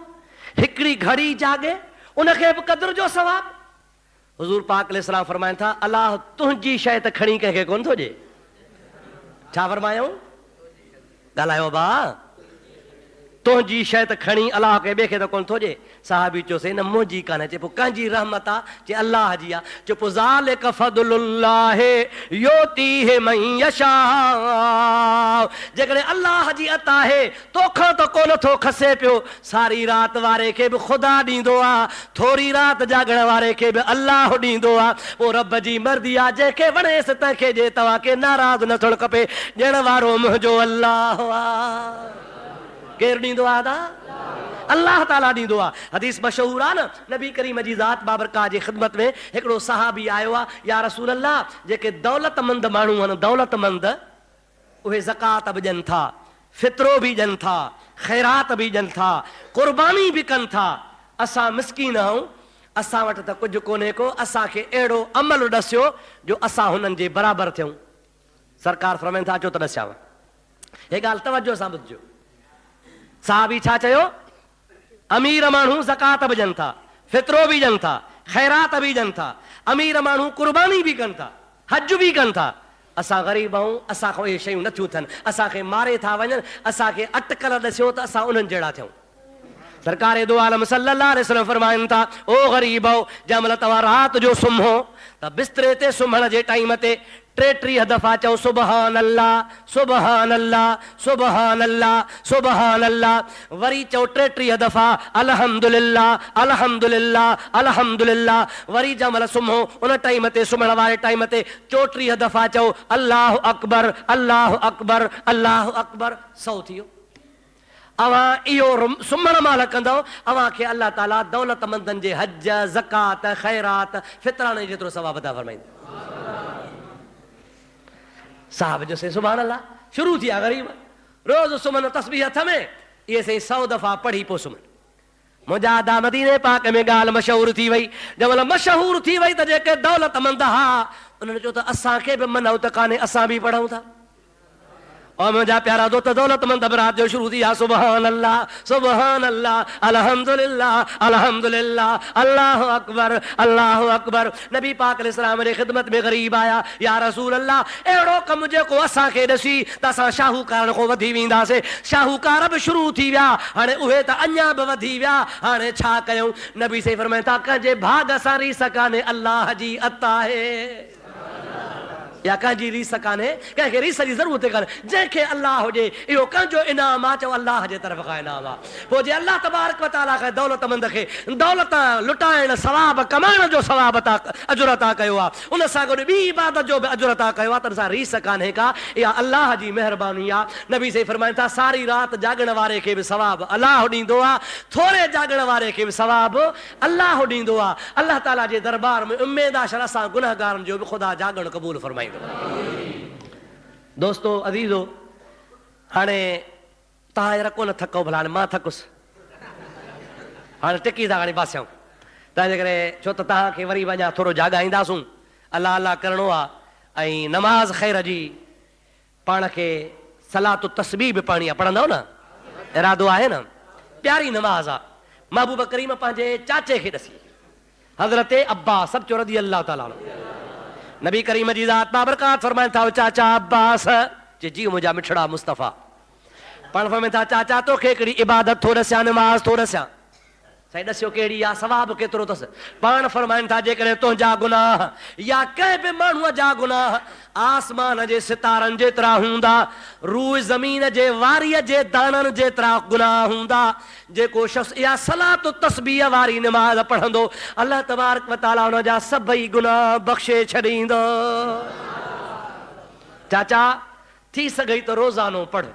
हिकिड़ी घड़ी जागे उनखे बि क़द्र जो सवाब। हुजूर पाक अलैहिस्सलाम फरमाइनि था अल्लाह तुंहिंजी शइ त खणी कंहिंखे कोन थो ॾे। छा फरमायूं? ॻाल्हायो भाउ, तुंहिंजी शइ त खणी अलाह खे ॿिए खे त कोन थो ॾे। साहबी चयोसीं न मुंहिंजी कान्हे, चए पोइ कंहिंजी रहमत आहे? चए अल्लाह जी आहे। चए पोइ ज़ालिक फ़ज़्लुल्लाह युतीहि मन यशा, जेकॾहिं अल्लाह जी अता आहे तोखां त कोन थो खसे पियो। सारी राति वारे खे बि ख़ुदा ॾींदो आहे, थोरी राति जाॻण वारे खे बि अल्लाह ॾींदो आहे। पोइ रब जी मर्ज़ी आहे, जंहिंखे वणेसि तंहिंखे ॾे। तव्हांखे नाराज़ न थियणु खपे, ॾियण वारो मुंहिंजो अल्लाह आहे। केरु ॾींदो आहे? दा अल्लाह ताला ॾींदो आहे। हदीस मशहूर आहे न, नबी करीम जी ज़ात बाबरकाह जी ख़िदमत में हिकिड़ो सहाबी आयो आहे, या रसूल अल्लाह, जेके दौलतमंद माण्हू आहिनि, दौलतमंद, उहे ज़कात बि ॾियनि था, फितरो बि ॾियनि था, ख़ैरात बि ॾियनि था, क़ुर्बानी बि कनि था। असां मिसकीन आहियूं, असां वटि त कुझु कोन्हे को। असांखे अहिड़ो अमल ॾसियो जो असां हुननि जे बराबरि थियूं। सरकार फरमाइनि था अचो त ॾसियांव। हे ॻाल्हि तवजो सां ॿुधिजो। साहबी छा चयो? अमीर माण्हू ज़कात बि ॾियनि था, फितरो बि ॾियनि था, ख़ैरात बि ॾियनि था, अमीर माण्हू क़ुर्बानी बि कनि था, हज बि कनि था। असां ग़रीब आहियूं, असांखां इहे शयूं नथियूं थियनि, असांखे मारे था वञनि, असांखे अटकल ॾसियो त असां उन्हनि जहिड़ा थियूं। सरकार दो आलम सल्लल्लाहु अलैहि वसल्लम फरमाइनि था, ओ ग़रीब हो, जंहिं महिल तव्हां राति जो सुम्हो त बिस्तरे ते सुम्हण जे टाइम ते 33 दफ़ा चओ सुबहान अल्लाह, सुबहान अल्लाह, सुबहान अल्लाह, सुबहान अल्लाह। वरी चओ 33 दफ़ा अल्हम्दुलिल्लाह, अल्हम्दुलिल्लाह, अल्हम्दुलिल्लाह। वरी जंहिं महिल सुम्हो उन टाइम ते, सुम्हण वारे टाइम ते 34 दफ़ा चओ अल्लाह अकबर, अल्लाह अकबर, अल्लाह अकबर। 100 थी वियो। अवां इहो सुम्हण महिल कंदव, अवां खे अल्लाह ताला दौलतमंदनि जे हज, ज़कात, ख़ैरात, फितराने जेतिरो सवाब अता फरमाईंदो। साहब जो से सुभान अल्लाह। शुरू थिया ग़रीब, रोज़ सुम्हनि तस्बीह हथ में, इहे से 100 दफ़ा पढ़ी पोइ सुम्हनि। मुंहिंजा आदा मदीने पाक में ॻाल्हि मशहूर थी वई। जंहिं महिल मशहूर थी वई त जेके दौलतमंद हा उन्हनि चयो त असांखे बि मनौ त कान्हे, असां बि पढ़ूं था। और मुंहिंजा प्यारा दोस्त दौलतमंद बरात जो शुरू थी विया सुबहान अल्लाह, सुबहान अल्लाह, अल्हम्दुलिल्लाह, अल्हम्दुलिल्लाह, अल्लाह अकबर, अल्लाह अकबर। नबी पाक अलैहिस्सलाम जी ख़िदमत में ग़रीब आया, या रसूल अल्लाह, अहिड़ो कमु जेको असांखे ॾिसी त असां शाहूकारनि खां वधी वेंदासीं। शाहूकार बि शुरू थी विया, हाणे उहे त अञा बि वधी विया। हाणे छा कयूं? नबी से फरमाइनि था कंहिंजे भाग सां रीस कान्हे, अल्लाह जी अता आहे। या कंहिंजी रीस कान्हे, कंहिंखे रीस जी ज़रूरत कान्हे। जंहिंखे अल्लाह हुजे इहो कंहिंजो इनाम आहे, चओ अल्लाह जे तरफ़ खां इनाम आहे। पोइ जे अल्लाह तबारक व तआला खे दौलतमंद खे दौलत लुटाइण, सवाब कमाइण जो सवाब अता, अजुर अता कयो आहे, उन सां गॾु ॿी इबादत जो बि अजुर अता कयो आहे, त उन सां रीस कान्हे का। इहा अल्लाह जी महिरबानी आहे। नबी से फरमाइनि था सारी राति जाॻण वारे खे बि सवाब अल्लाह ॾींदो आहे, थोरे जाॻण वारे खे बि सवाब अल्लाह ॾींदो आहे। अल्लाह ताला जे दरबार में उमेद आहे असां गुनहगारनि जो बि ख़ुदा जाॻण क़बूल फरमाईंदो। दोस्तो अज़ीज़ो, हाणे तव्हां जरा कोन थको, भला हाणे मां थकुसि, हाणे टिकी था हाणे पासियाऊं। तंहिंजे करे छो त तव्हांखे वरी वञा थोरो जाॻाईंदासूं, अलाह अलाह करिणो आहे। ऐं नमाज़ ख़ैर जी पाण खे सलात तस्बीह बि पढ़णी आहे, पढ़ंदव न? इरादो आहे न? प्यारी नमाज़ आहे। महबूब करीम पंहिंजे चाचे खे ॾसी, हज़रत अब्बास सब चो रज़ी अल्लाह ताला अन्हु, नबी करीम जी ज़ात बाबरकात फरमाइनि था चाचा अब्बास, जे जी मुंहिंजा मिठड़ा मुस्तफ़ा, पाण फरमाइनि था चाचा तोखे हिकिड़ी इबादत थो ॾसियां, नमाज़ थो ॾसियां। साईं ॾसियो कहिड़ी आहे, सवाब केतिरो अथसि? पाण फरमाइनि था जेकॾहिं तुंहिंजा गुनाह या कंहिं बि माण्हूअ जा गुनाह आसमान जे सितारनि जेतिरा हूंदा, रूह ज़मीन जे वारीअ जे दाननि जेतिरा गुनाह हूंदा, जेको शख़्स इहा सलात तस्बीह वारी नमाज़ पढ़ंदो, अल्लाह तबारक व तआला हुन जा सभई गुनाह बख़्शे छॾींदो। चाचा थी सघई त रोज़ानो पढ़,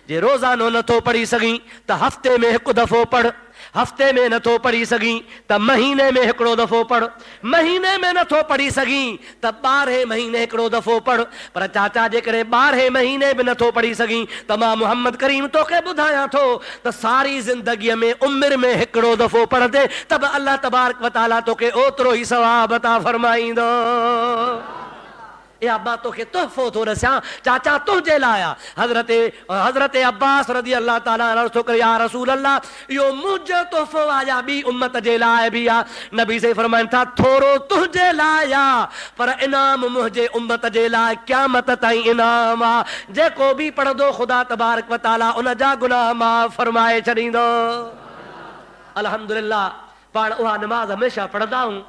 जे रोज़ानो नथो पढ़ी सघीं त हफ़्ते में हिकु दफ़ो पढ़, हफ़्ते में नथो पढ़ी सघीं त महीने में हिकिड़ो दफ़ो पढ़, महीने में नथो पढ़ी सघीं त 12 महीने हिकिड़ो दफ़ो पढ़। पर चाचा जेकॾहिं 12 महीने बि नथो पढ़ी सघीं त मां मोहम्मद करीम तोखे ॿुधायां थो त सारी ज़िंदगीअ में उमिरि में हिकिड़ो दफ़ो पढ़ंदे त बि अल्लाह तबारक व तआला तोखे ओतिरो ई सवाब अता फरमाईंदो। या अब्बा तोखे तोहफ़ो थो रसियां, चाचा तुंहिंजे लाइ आहे। हज़रत अब्बास रज़ी अल्लाह ताला अन्हु अर्ज़ थो करे, या रसूल अल्लाह, इहो मुंहिंजो तोहफ़ो आहे या ॿी उम्मत जे लाइ बि आहे? नबी से फरमाइनि था, थोरो तुंहिंजे लाइ आहे, पर इनाम मुंहिंजे उम्मत जे लाइ क़यामत ताईं इनाम आहे। जेको बि पढ़ंदो ख़ुदा तबारक व तआला उन जा गुनाह माफ़ फरमाए छॾींदो। अल्हम्दुलिल्लाह, पाण उहा नमाज़ हमेशह पढ़ंदा आहियूं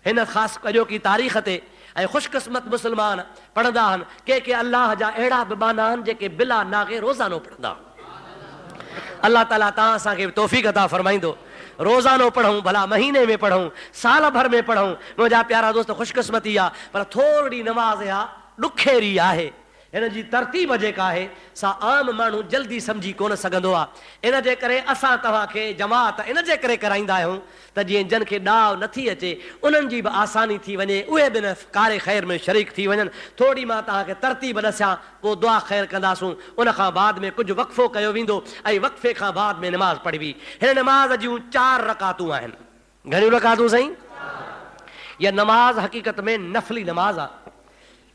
हिन ख़ासि अॼोकी तारीख़ ते। ऐं ख़ुशकिस्मत मुस्लमान पढ़ंदा आहिनि, के अल्लाह जा अहिड़ा बि बाना आहिनि जेके बिला नागे रोज़ानो पढ़ंदा। अल्लाह ताला तव्हां असांखे तौफ़ीक़ अता फरमाईंदो, रोज़ानो पढ़ूं, भला महीने में पढ़ूं, साल भर में पढ़ूं। मुंहिंजा प्यारा दोस्त, ख़ुशकिस्मती आहे पर थोरी नमाज़ आहे, ॾुखियेरी आहे। हिन जी तरतीब जेका आहे सा आम माण्हू जल्दी सम्झी कोन सघंदो आहे। इन जे करे असां तव्हांखे जमात इन जे करे कराईंदा आहियूं त जीअं जन खे ॾाव नथी अचे, उन्हनि जी बि आसानी थी वञे, उहे बि न कारे ख़ैर में शरीक थी वञनि। थोरी मां तव्हांखे तरतीब ॾसां, पोइ दुआ ख़ैर कंदासूं। उन खां बाद में कुझु वक़फ़ो कयो वेंदो ऐं वक़फ़े खां बाद में नमाज़ पढ़बी। हिन नमाज़ जूं 4 रकातूं आहिनि। घणियूं रकातूं साईं? इहा नमाज़ हक़ीक़त में नफ़ली नमाज़ आहे।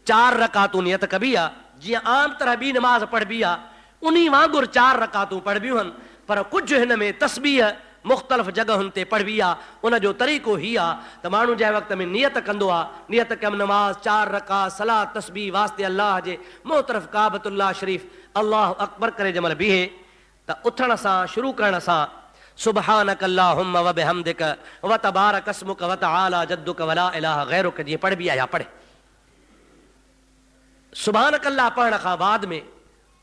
4 रकातूं नियत कबी आहे, जीअं आम तरह ॿी नमाज़ पढ़बी आहे उन वांगुरु 4 रकातूं पढ़बियूं आहिनि, पर कुझु हिन में तस्बीह मुख़्तलिफ़ जॻहुनि ते पढ़बी आहे। उन जो तरीक़ो हीअ आहे त माण्हू जंहिं वक़्त में नियत कंदो आहे, नियत कयमि नमाज़ 4 रकात सलात तस्बीह वास्ते अल्लाह जे मोहतरफ़ काबतुल्लाह शरीफ़ अल्लाह अकबर करे जंहिंमहिल बीहे त उथण सां शुरू करण सां सुबहानक अल्लाहुम्मा व बिहम्दिक व तबारक अस्मुक व तआला जद्दुक व ला इलाहा गैरुक जीअं पढ़बी आहे या पढ़े। सुबहानक अल्लाह पढ़ण खां बाद में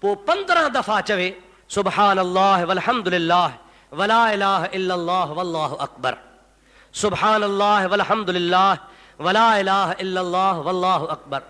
पोइ 15 दफ़ा चवे सुबहान अल्लाह वल्हम्दुलिल्लाह वला इलाहा इल्लल्लाह वल्लाहु अकबर। सुबहान अल्लाह वल्हम्दुलिल्लाह वला इलाहा इल्लल्लाह वल्लाहु अकबर।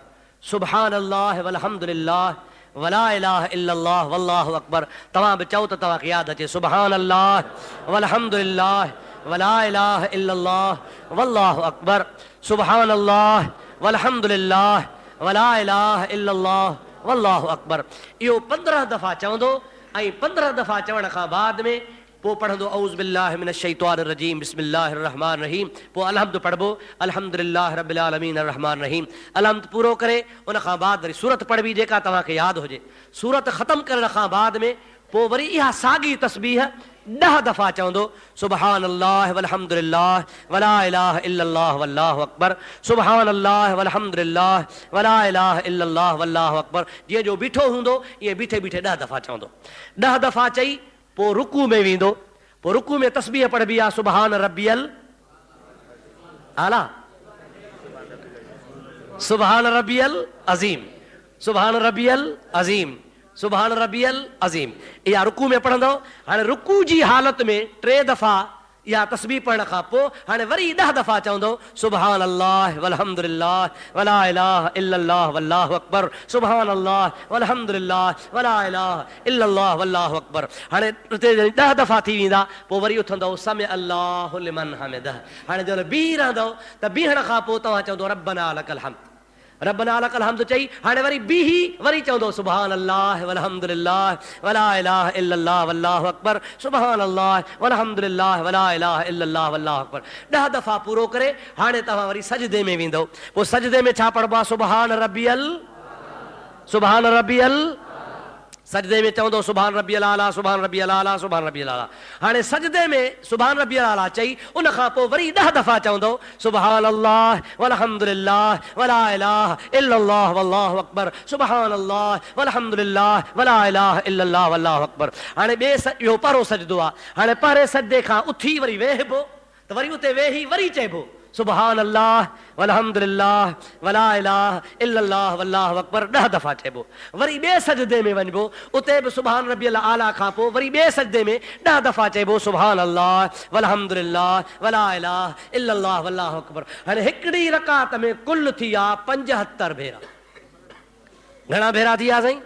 सुबहान अल्लाह वल्हम्दुलिल्लाह वला इलाहा इल्लल्लाह वल्लाहु अकबर। तव्हां बि चओ त तव्हांखे यादि अचे सुबहान अल्लाह वल्हम्दुलिल्लाह वला इलाहा इल्लल्लाह वल्लाहु अकबर। सुबहान अल्लाह वल्हम्दुलिल्लाह वला इलाहा इल्लल्लाह वल्लाहु अकबर। इहो 15 दफ़ा चवंदो ऐं 15 दफ़ा चवण खां बाद में पोइ पढ़ंदो औज़ु बिल्लाहि मिनश शैतानिर रजीम बिस्मिल्लाहिर रहमानिर रहीम। पोइ अलहम्द पढ़बो, अल्हम्दुलिल्लाहि रब्बिल आलमीन अर्रहमानिर रहीम। अलहम्द पूरो करे उन खां बाद वरी सूरत पढ़बी जेका तव्हांखे यादि हुजे। सूरत ख़तमु करण खां बाद में पोइ वरी इहा साॻी तस्बीह 10 दफ़ा चवंदो सुबहान अल्लाह वल्हम्दुलिल्लाह वला इलाहा इल्लल्लाह वल्लाहु अकबर। सुबहान अल्लाह वल्हम्दुलिल्लाह वला इलाहा इल्लल्लाह वल्लाहु अकबर। जीअं जो बीठो हूंदो ईअं बीठे बीठे 10 दफ़ा चवंदो। 10 दफ़ा चई पोइ रुकू में वेंदो। पोइ रुकू में तस्बीह पढ़बी आहे सुबहान रब्बियल आला, सुबहान रब्बियल अज़ीम, सुबहान रब्बियल अज़ीम, सुबहान रब्बियल अज़ीम। इहा रुकू में पढ़ंदो। हाणे रुकू जी हालत में 3 दफ़ा इहा तस्बीह पढ़ण खां पोइ हाणे वरी 10 दफ़ा चवंदो सुबहान अल्लाह वल्हम्दुलिल्लाह वला इलाहा इल्लल्लाह वल्लाहु अकबर। सुबहान अल्लाह वल्हम्दुलिल्लाह वला इलाहा इल्लल्लाह वल्लाहु अकबर। हाणे 10 दफ़ा थी वेंदा पोइ वरी उथंदो समी अल्लाहु लिमन हमिदह। हाणे जॾहिं बीह रहंदो त बीहण खां पोइ तव्हां चवंदो रब्बना लकल हम्द, रब्बना लकल हम्द चई हाणे वरी बीही वरी चवंदो सुबहान अल्लाह वल्हम्दुलिल्लाह वला इलाहा इल्लल्लाह वल्लाहु अकबर। सुबहान अल्लाह वल्हम्दुलिल्लाह वला इलाहा इल्लल्लाह वल्लाहु अकबर। 10 दफ़ा पूरो करे हाणे तव्हां वरी सजदे में वेंदो। पोइ सजदे में छा पढ़बो आहे सुबहान रब्बियल, सुबहान रब्बियल। सजदे में चवंदो सुबहान रब्बियल आला, सुबहान रब्बियल आला, सुबहान रब्बियल आला। हाणे सजदे में सुबहान रब्बियल आला चई उन खां पोइ वरी 10 दफ़ा चवंदो सुबहान अल्लाह वल्हम्दुलिल्लाह वला इलाहा इल्लल्लाह वल्लाहु अकबर। सुबहान अल्लाह वल्हम्दुलिल्लाह वला इलाहा इल्लल्लाह वल्लाहु अकबर। हाणे ॿिए इहो पहिरों सजदो आहे। हाणे पहिरें सजदे खां उथी वरी वेहबो त वरी उते वेही वरी चइबो सुबहान अल्लाह वल्हम्दुलिल्लाह वला इलाहा इल्लल्लाह वल्लाहु अकबर। 10 दफ़ा चइबो। वरी ॿिए सजदे में वञिबो, उते बि सुबहान रब्बियल आला खां पोइ वरी ॿिए सजदे में 10 दफ़ा चइबो सुबहान अल्लाह वल्हम्दुलिल्लाह वला इलाहा इल्लल्लाह वल्लाहु अकबर। हाणे हिकिड़ी रकात में कुल थी आहे 75 भेरा। घणा भेरा थी विया साईं?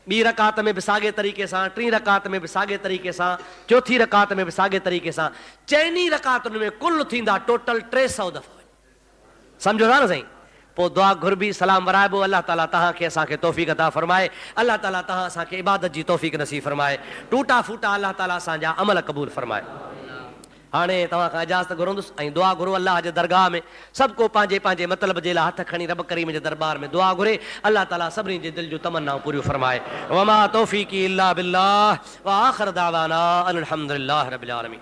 ॿी रकात में बि साॻे तरीक़े सां, 3 रकात में बि साॻे तरीक़े सां, 4थी रकात में बि साॻे तरीक़े सां, 4 रकातुनि में कुल थींदा टोटल 300 दफ़ा। सम्झो था न साईं? पोइ दुआ घुरबी, सलाम वराइबो। अल्लाह ताला तव्हांखे असांखे तौफ़ीक़ अता फरमाए। अल्लाह ताला तव्हां असांखे इबादत जी तौफ़ीक़ नसीब फरमाए। टूटा फूटा अल्लाह ताला असांजा अमल क़बूल फरमाए। हाणे तव्हां खां इजाज़त घुरंदुसि ऐं दुआ घुरो अल्लाह जे दरगाह में। सभु को पंहिंजे पंहिंजे मतिलब जे लाइ हथ खणी रब करीम जे दरबार में दुआ घुरे। अल्लाह ताला सभिनी जे दिलि जूं तमन्नाऊं पूरियूं फरमाए। वमा तौफ़ीक़ी इल्ला बिल्लाह व आख़िर दावाना अल्हम्दुलिल्लाह रब्बिल आलमीन।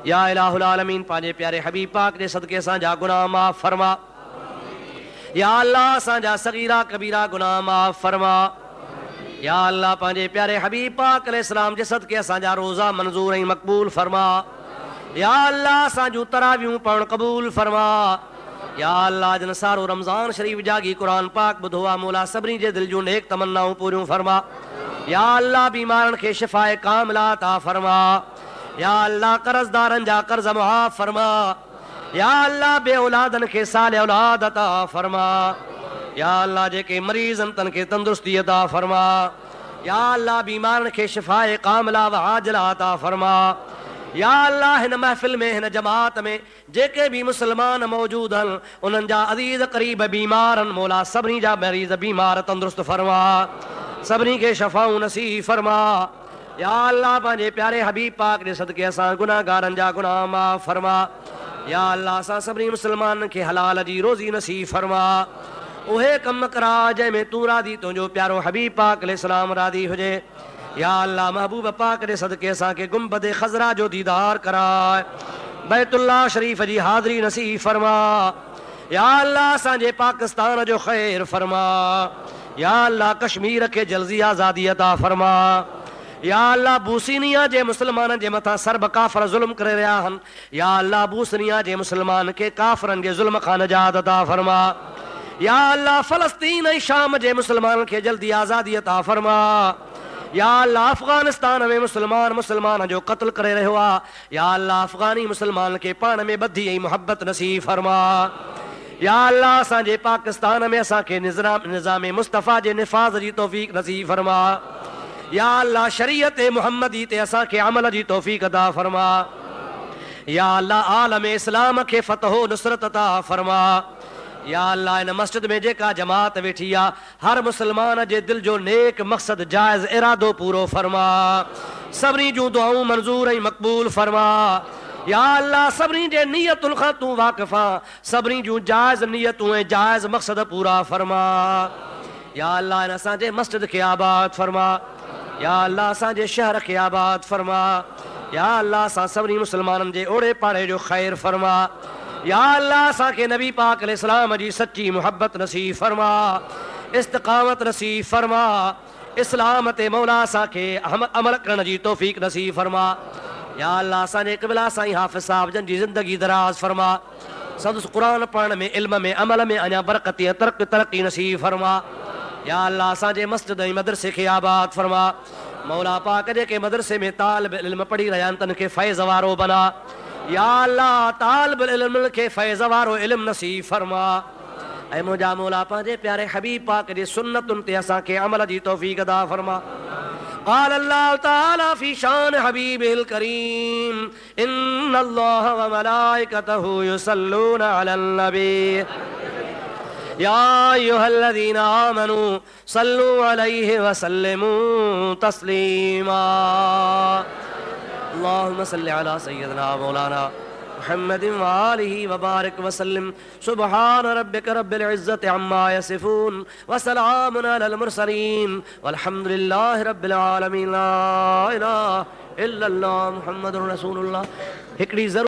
या इलाहुल आलमीन, पंहिंजे प्यारे हबीब पाक जे सदके असांजा गुनाह माफ़ फरमा। या अल्लाह असांजा सगीरा कबीरा गुनाह माफ़ फरमा। या अल्लाह पंहिंजे प्यारे हबीब पाक अलैहिस्सलाम जे सदके असांजा रोज़ा मंज़ूर ऐं मक़बूल फरमा। या अल्लाह असांजूं तरावियूं पढ़ण क़बूल फरमा। या अल्लाह जन सारो रमज़ान शरीफ़ जागी क़ुरान पाक ॿुधो आहे, मौला सभिनी जे दिलि जूं नेक तमन्नाऊं पूरियूं फरमा। या अल्लाह बीमारनि खे शिफ़ाए कामिला अता फरमा। या अल्लाह कर्ज़दारनि जा कर्ज़ मुआफ़ फरमा। या अल्लाह बे औलादनि खे साले औलाद अता फरमा। या अल्लाह जेके मरीज़ आहिनि तन खे तंदुरुस्ती अता फरमा। या अल्लाह बीमारनि खे शिफ़ाए कामिला व आजिला अता फरमा। या अल्लाह हिन महफ़िल में हिन जमात में जेके भी मुसलमान मौजूद आहिनि उन्हनि जा अज़ीज़ क़रीब बीमार आहिनि, मौला सभिनी जा मरीज़ बीमार तंदुरुस्त फरमा, सभिनी खे शफ़ाऊं नसीब फरमा। या अल्लाह पंहिंजे प्यारे हबीब पाक जे सदके असां गुनाहगारनि जा गुनाह माफ़ फरमा। या अल्लाह असां सभिनी मुसलमाननि खे हलाल जी रोज़ी नसीब फरमा। उहे कम करा जंहिंमें तूं राज़ी, तुंहिंजो प्यारो हबीब पाक अलैहिस्सलाम राज़ी हुजे। या अल्लाह महबूब पाक जे सदके असांखे गुंबद ख़ज़रा जो दीदार कराए, बैतुल्लाह शरीफ़ जी हाज़री नसीब फरमा। या अल्लाह असांजे पाकिस्तान जो ख़ैर फरमा। या अल्लाह कश्मीर खे जल्दी आज़ादी अता फरमा। या अल्लाह बूसिनिया जे मुसलमाननि जे मथां सरब काफ़र ज़ुल्म करे रहिया आहिनि, या अल्लाह बूसिनिया जे मुसलमान खे काफ़रनि जे ज़ुल्म खां निजात अता फरमा। या अल्लाह फ़लस्तीन ऐं शाम जे मुसलमाननि खे जल्दी आज़ादी अता फरमा। या अल्लाह अफ़गानिस्तान में मुसलमान जो क़त्ल करे रहियो आहे, या अल्लाह अफ़गानी मुसलमान खे पाण में ॿधी ऐं मुहबत नसीब फरमा। या अल्लाह असांजे पाकिस्तान में असांखे निज़ाम मुस्तफ़ा जे निफ़ाज़ जी तौफ़ीक़ नसीब फरमा। या अल्लाह शरीयत मुहम्मदी ते असांखे अमल जी तौफ़ीक़ अता फरमा। या अल्लाह आलम इस्लाम खे फ़तहो नुसरत अता फरमा। या अल्लाह इन मस्जिद में जेका जमात वेठी आहे हर मुसलमान जे दिल जो नेक मक़सद जायज़ इरादो पूरो फरमा, सभिनी जूं दुआऊं मंज़ूर ऐं मक़बूल फरमा। या अल्लाह सभिनी जे नियतुनि खां तूं वाक़िफ़ आहीं, सभिनी जूं जायज़ नियतूं ऐं जायज़ मक़सद पूरा फरमा। या अल्लाह इन असांजे मस्जिद खे आबाद फरमा। या अल्लाह असांजे शहर खे आबाद फरमा। या अल्लाह असां सभिनी मुसलमाननि जे ओड़े पाड़े जो ख़ैर फरमा। या अल्लाह असांखे नबी पाक अलैहिस्सलाम जी सच्ची मुहब्बत नसीब फरमा, इस्तिक़ामत नसीब फरमा, इस्लाम ते मौला असांखे अमल करण जी तौफ़ीक़ नसीब फरमा। या अल्लाह असांजे क़िबला साईं हाफ़िज़ साहब जन जी ज़िंदगी दराज़ फरमा, संदसि क़ुरान पढ़ण में इल्म में अमल में अञा बरक़त ऐं तरक़ी नसीब फरमा। या अल्लाह असांजे मस्जिद ऐं मदरसे खे आबाद फरमा। मौला पाक जेके मदरसे में तालिब इल्म पढ़ी रहिया आहिनि तन खे फैज़ वारो बना। या अल्लाह तालिब इल्म खे फैज़ वारो इल्म नसीब फरमा। ऐं मुंहिंजा मौला पंहिंजे प्यारे हबीब पाक जे सुन्नतुनि ते असांखे अमल जी तौफ़ीक़ अता फरमा। क़ाल अल्लाह तआला फ़ी शान हबीबिल करीम, इन्नल्लाह व मलाइकतहु युसल्लूना अलन नबी या अय्युहल्लज़ीना आमनू सल्लू अलैहि व सल्लिमू तस्लीमा। अल्लाहुम्मा सल्लि अला सय्यिदिना मौलाना मुहम्मदिन व आलिहि व बारिक व सल्लिम। सुब्हान रब्बिक रब्बिल इज़्ज़ति अम्मा यसिफून व सलामुन अलल मुरसलीन वल्हम्दुलिल्लाहि रब्बिल आलमीन। ला इलाहा इल्लल्लाह मुहम्मदुर रसूलुल्लाह। हिकिड़ी ज़रूरत